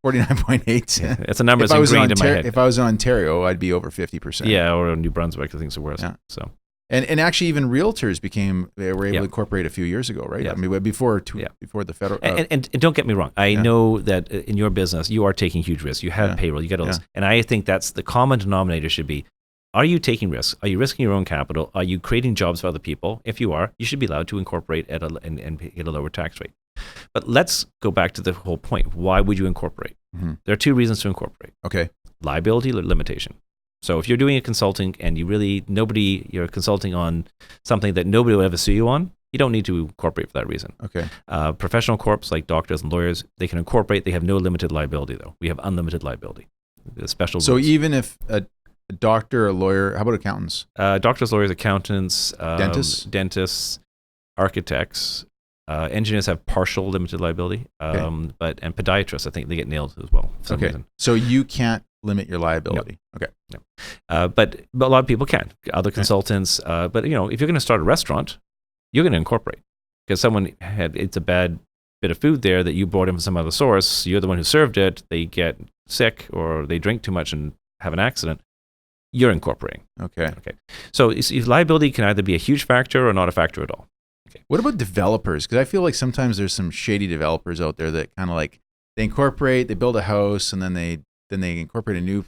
49.8. Yeah, it's a number that's ingrained in my head. If I was in Ontario, I'd be over 50%. Yeah, or New Brunswick, I think it's worse. Yeah. So. And actually, even realtors were able to incorporate a few years ago, right? Yeah. I mean, before the federal. And don't get me wrong. I know that in your business, you are taking huge risks. You have payroll. You get all this, and I think that's the common denominator should be: are you taking risks? Are you risking your own capital? Are you creating jobs for other people? If you are, you should be allowed to incorporate and get a lower tax rate. But let's go back to the whole point. Why would you incorporate? Mm-hmm. There are two reasons to incorporate. Okay. Liability limitation. So if you're doing a consulting and you're consulting on something that nobody will ever sue you on, you don't need to incorporate for that reason. Okay. Professional corps like doctors and lawyers, they can incorporate. They have no limited liability though. We have unlimited liability. The special So rules. even if a doctor, a lawyer, how about accountants? Doctors, lawyers, accountants, Dentists? architects, engineers have partial limited liability, and podiatrists, I think they get nailed as well for some reason. So you can't limit your liability. No. Okay. No. But a lot of people can. Other consultants, but if you're going to start a restaurant, you're going to incorporate because it's a bad bit of food there that you brought in from some other source. You're the one who served it. They get sick or they drink too much and have an accident. You're incorporating. Okay. So liability can either be a huge factor or not a factor at all. Okay. What about developers? Because I feel like sometimes there's some shady developers out there that kind of like they incorporate, they build a house, and then they incorporate a new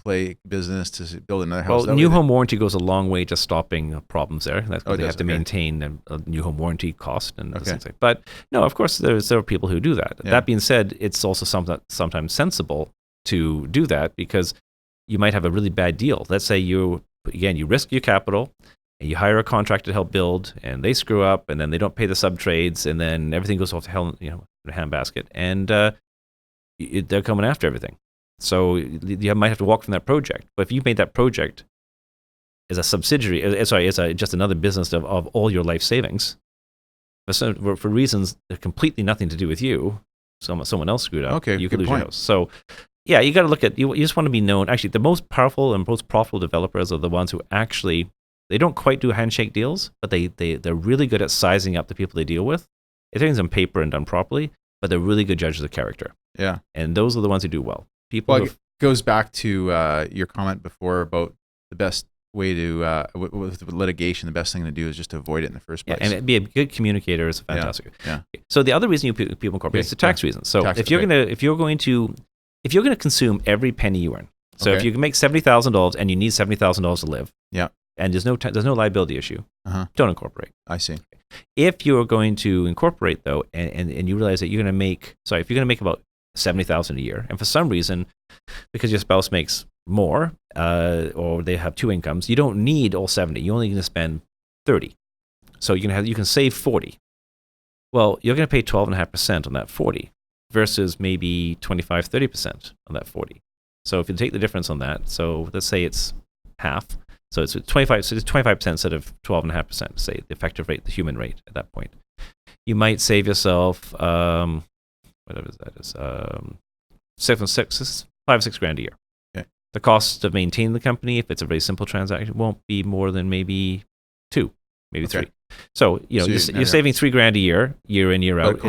business to build another house. Well, new home warranty goes a long way to stopping problems there. That's because they have to maintain a new home warranty cost and things like that. But no, of course, there are people who do that. Yeah. That being said, it's also sometimes sensible to do that because you might have a really bad deal. Let's say you risk your capital and you hire a contractor to help build and they screw up and then they don't pay the sub trades and then everything goes off to hell in a handbasket and they're coming after everything. So you might have to walk from that project. But if you made that project as a subsidiary, just another business of all your life savings, for reasons that completely nothing to do with you, someone else screwed up, you could lose your house. So yeah, you got to look at, you just want to be known. Actually, the most powerful and most profitable developers are the ones who actually, they don't quite do handshake deals, but they're really good at sizing up the people they deal with. Everything's on paper and done properly, but they're really good judges of character. Yeah. And those are the ones who do well. It goes back to your comment before about the best way to, with litigation, the best thing to do is just to avoid it in the first place. Yeah, and be a good communicator is fantastic. Yeah. So the other reason people incorporate is the tax reason. So if you're going to consume every penny you earn, so if you can make $70,000 and you need $70,000 to live, and there's no liability issue, don't incorporate. I see. If you're going to incorporate though, and you realize that if you're going to make about $70,000 a year, and for some reason, because your spouse makes more, or they have two incomes, you don't need all 70. You're only going to spend 30. So you can save 40. Well, you're going to pay 12.5% on that 40 versus maybe 25-30% on that 40. So if you take the difference on that, so let's say it's half. So it's 25. So it's 25% instead of 12.5%. Say the effective rate, the human rate at that point. You might save yourself whatever that is, $5,000-6,000 a year. Okay. The cost of maintaining the company, if it's a very simple transaction, won't be more than maybe 2, maybe 3. So you're saving $3,000 a year in, year out.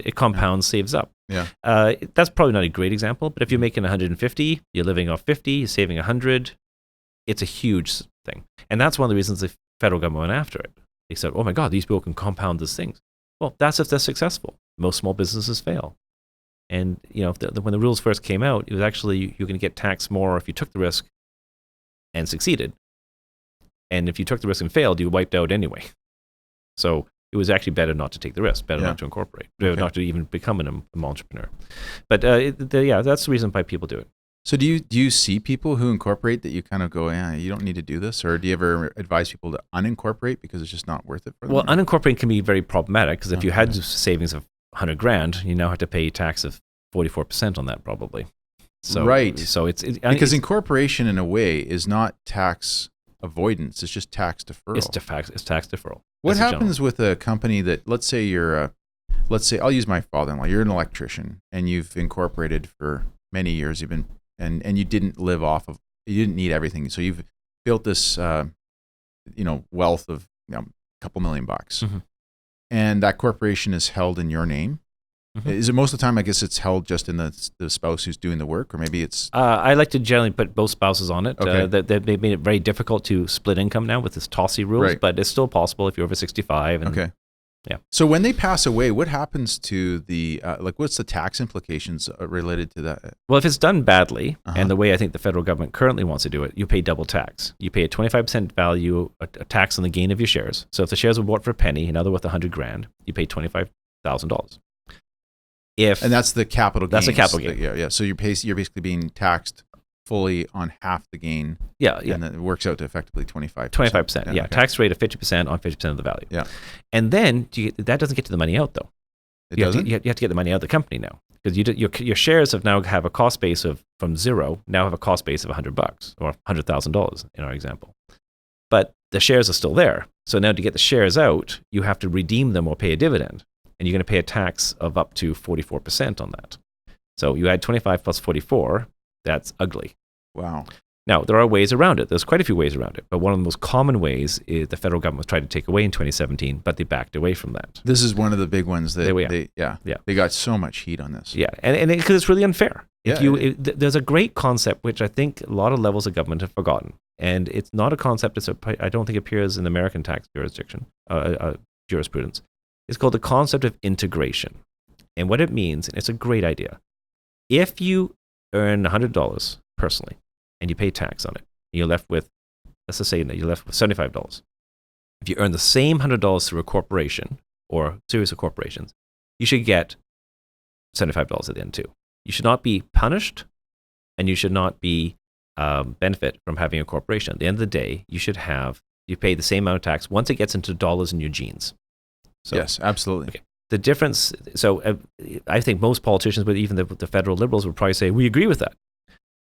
It compounds, saves up. Yeah. That's probably not a great example, but if you're making 150, you're living off 50, you're saving 100. It's a huge thing, and that's one of the reasons the federal government went after it. They said, "Oh my God, these people can compound these things." Well, that's if they're successful. Most small businesses fail. And when the rules first came out, it was actually you're going to get taxed more if you took the risk and succeeded. And if you took the risk and failed, you wiped out anyway. So it was actually better not to take the risk, better not to incorporate, better not to even become an entrepreneur. But that's the reason why people do it. So do you see people who incorporate that you kind of go, you don't need to do this? Or do you ever advise people to unincorporate because it's just not worth it for them? Well, unincorporating can be very problematic because if you had savings of $100,000, you now have to pay tax of 44% on that probably. So, right. So because incorporation in a way is not tax avoidance; it's just tax deferral. It's tax deferral. What happens with a company that, let's say I'll use my father-in-law. You're an electrician and you've incorporated for many years. You've been and you didn't live off of. You didn't need everything, so you've built this wealth of a couple $1 million. Mm-hmm. And that corporation is held in your name. Mm-hmm. Is it most of the time? I guess it's held just in the spouse who's doing the work, or maybe it's. I like to generally put both spouses on it. Okay. They made it very difficult to split income now with this TOSI rules, right. But it's still possible if you're over 65. And, okay. Yeah. So when they pass away, what happens to the what's the tax implications related to that? Well, if it's done badly, and the way I think the federal government currently wants to do it, you pay double tax. You pay a 25% value, a tax on the gain of your shares. So if the shares were bought for a penny, and now they're worth $100,000, you pay $25,000. And that's the capital gain. That's the capital gain. Yeah. So you're basically being taxed fully on half the gain. Yeah. And then it works out to effectively 25%. 25%. Yeah. okay. Tax rate of 50% on 50% of the value. Yeah. And then that doesn't get to the money out, though. It You have, doesn't? to, you have to get the money out of the company now, because your shares have a cost base of from zero now have a cost base of $100 or $100,000 in our example. But the shares are still there. So now to get the shares out, you have to redeem them or pay a dividend, and you're going to pay a tax of up to 44% on that. So you add 25 plus 44. That's ugly. Wow. Now, there are ways around it. There's quite a few ways around it. But one of the most common ways is the federal government was trying to take away in 2017, but they backed away from that. This is one of the big ones that Yeah. they got so much heat on this. Yeah, and because it's really unfair. Yeah, There's a great concept, which I think a lot of levels of government have forgotten. And it's not a concept I don't think appears in American tax jurisprudence. It's called the concept of integration. And what it means, and it's a great idea, if you earn $100 personally, and you pay tax on it, and you're left with, let's just say that you're left with $75. If you earn the same $100 through a corporation or a series of corporations, you should get $75 at the end too. You should not be punished, and you should not be benefit from having a corporation. At the end of the day, you pay the same amount of tax once it gets into dollars in your genes. So, yes, absolutely. Okay. The difference, I think most politicians, but even the federal liberals would probably say, we agree with that.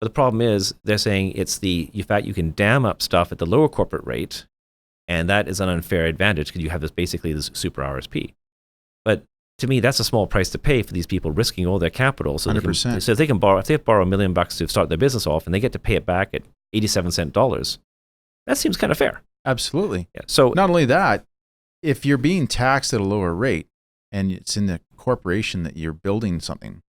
But the problem is they're saying it's the fact you can dam up stuff at the lower corporate rate, and that is an unfair advantage because you have this super RSP. But to me, that's a small price to pay for these people risking all their capital. So 100%. If they borrow $1 million to start their business off, and they get to pay it back at 87 dollars, that seems kind of fair. Absolutely. Yeah. So not only that, if you're being taxed at a lower rate and it's in the corporation that you're building something,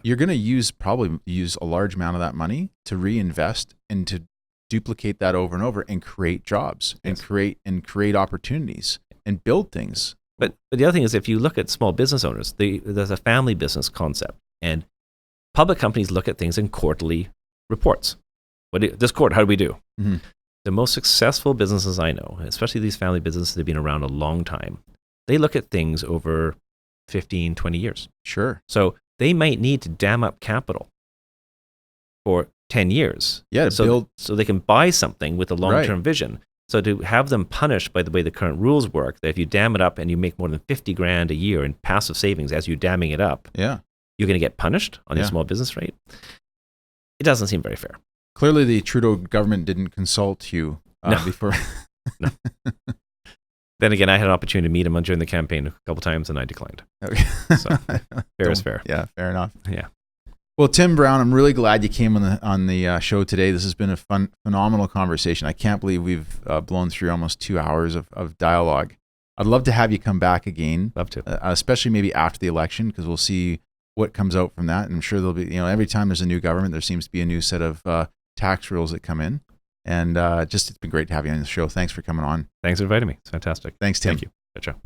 you're going to probably use a large amount of that money to reinvest and to duplicate that over and over and create jobs and create opportunities and build things. But the other thing is, if you look at small business owners, there's a family business concept, and public companies look at things in quarterly reports. This quarter, how do we do? Mm-hmm. The most successful businesses I know, especially these family businesses that have been around a long time, they look at things over 15, 20 years. Sure. So they might need to dam up capital for 10 years. Yeah, so they can buy something with a long-term vision. So to have them punished by the way the current rules work, that if you dam it up and you make more than $50,000 a year in passive savings as you're damming it up, you're going to get punished on your small business rate. It doesn't seem very fair. Clearly, the Trudeau government didn't consult you before. No. Then again, I had an opportunity to meet him during the campaign a couple times, and I declined. Okay. So fair is fair. Yeah, fair enough. Yeah. Well, Tim Brown, I'm really glad you came on the show today. This has been a phenomenal conversation. I can't believe we've blown through almost 2 hours of dialogue. I'd love to have you come back again. Love to. Especially maybe after the election, because we'll see what comes out from that. And I'm sure there'll be, every time there's a new government, there seems to be a new set of tax rules that come in. And it's been great to have you on the show. Thanks for coming on. Thanks for inviting me. It's fantastic. Thanks, Tim. Thank you. Ciao.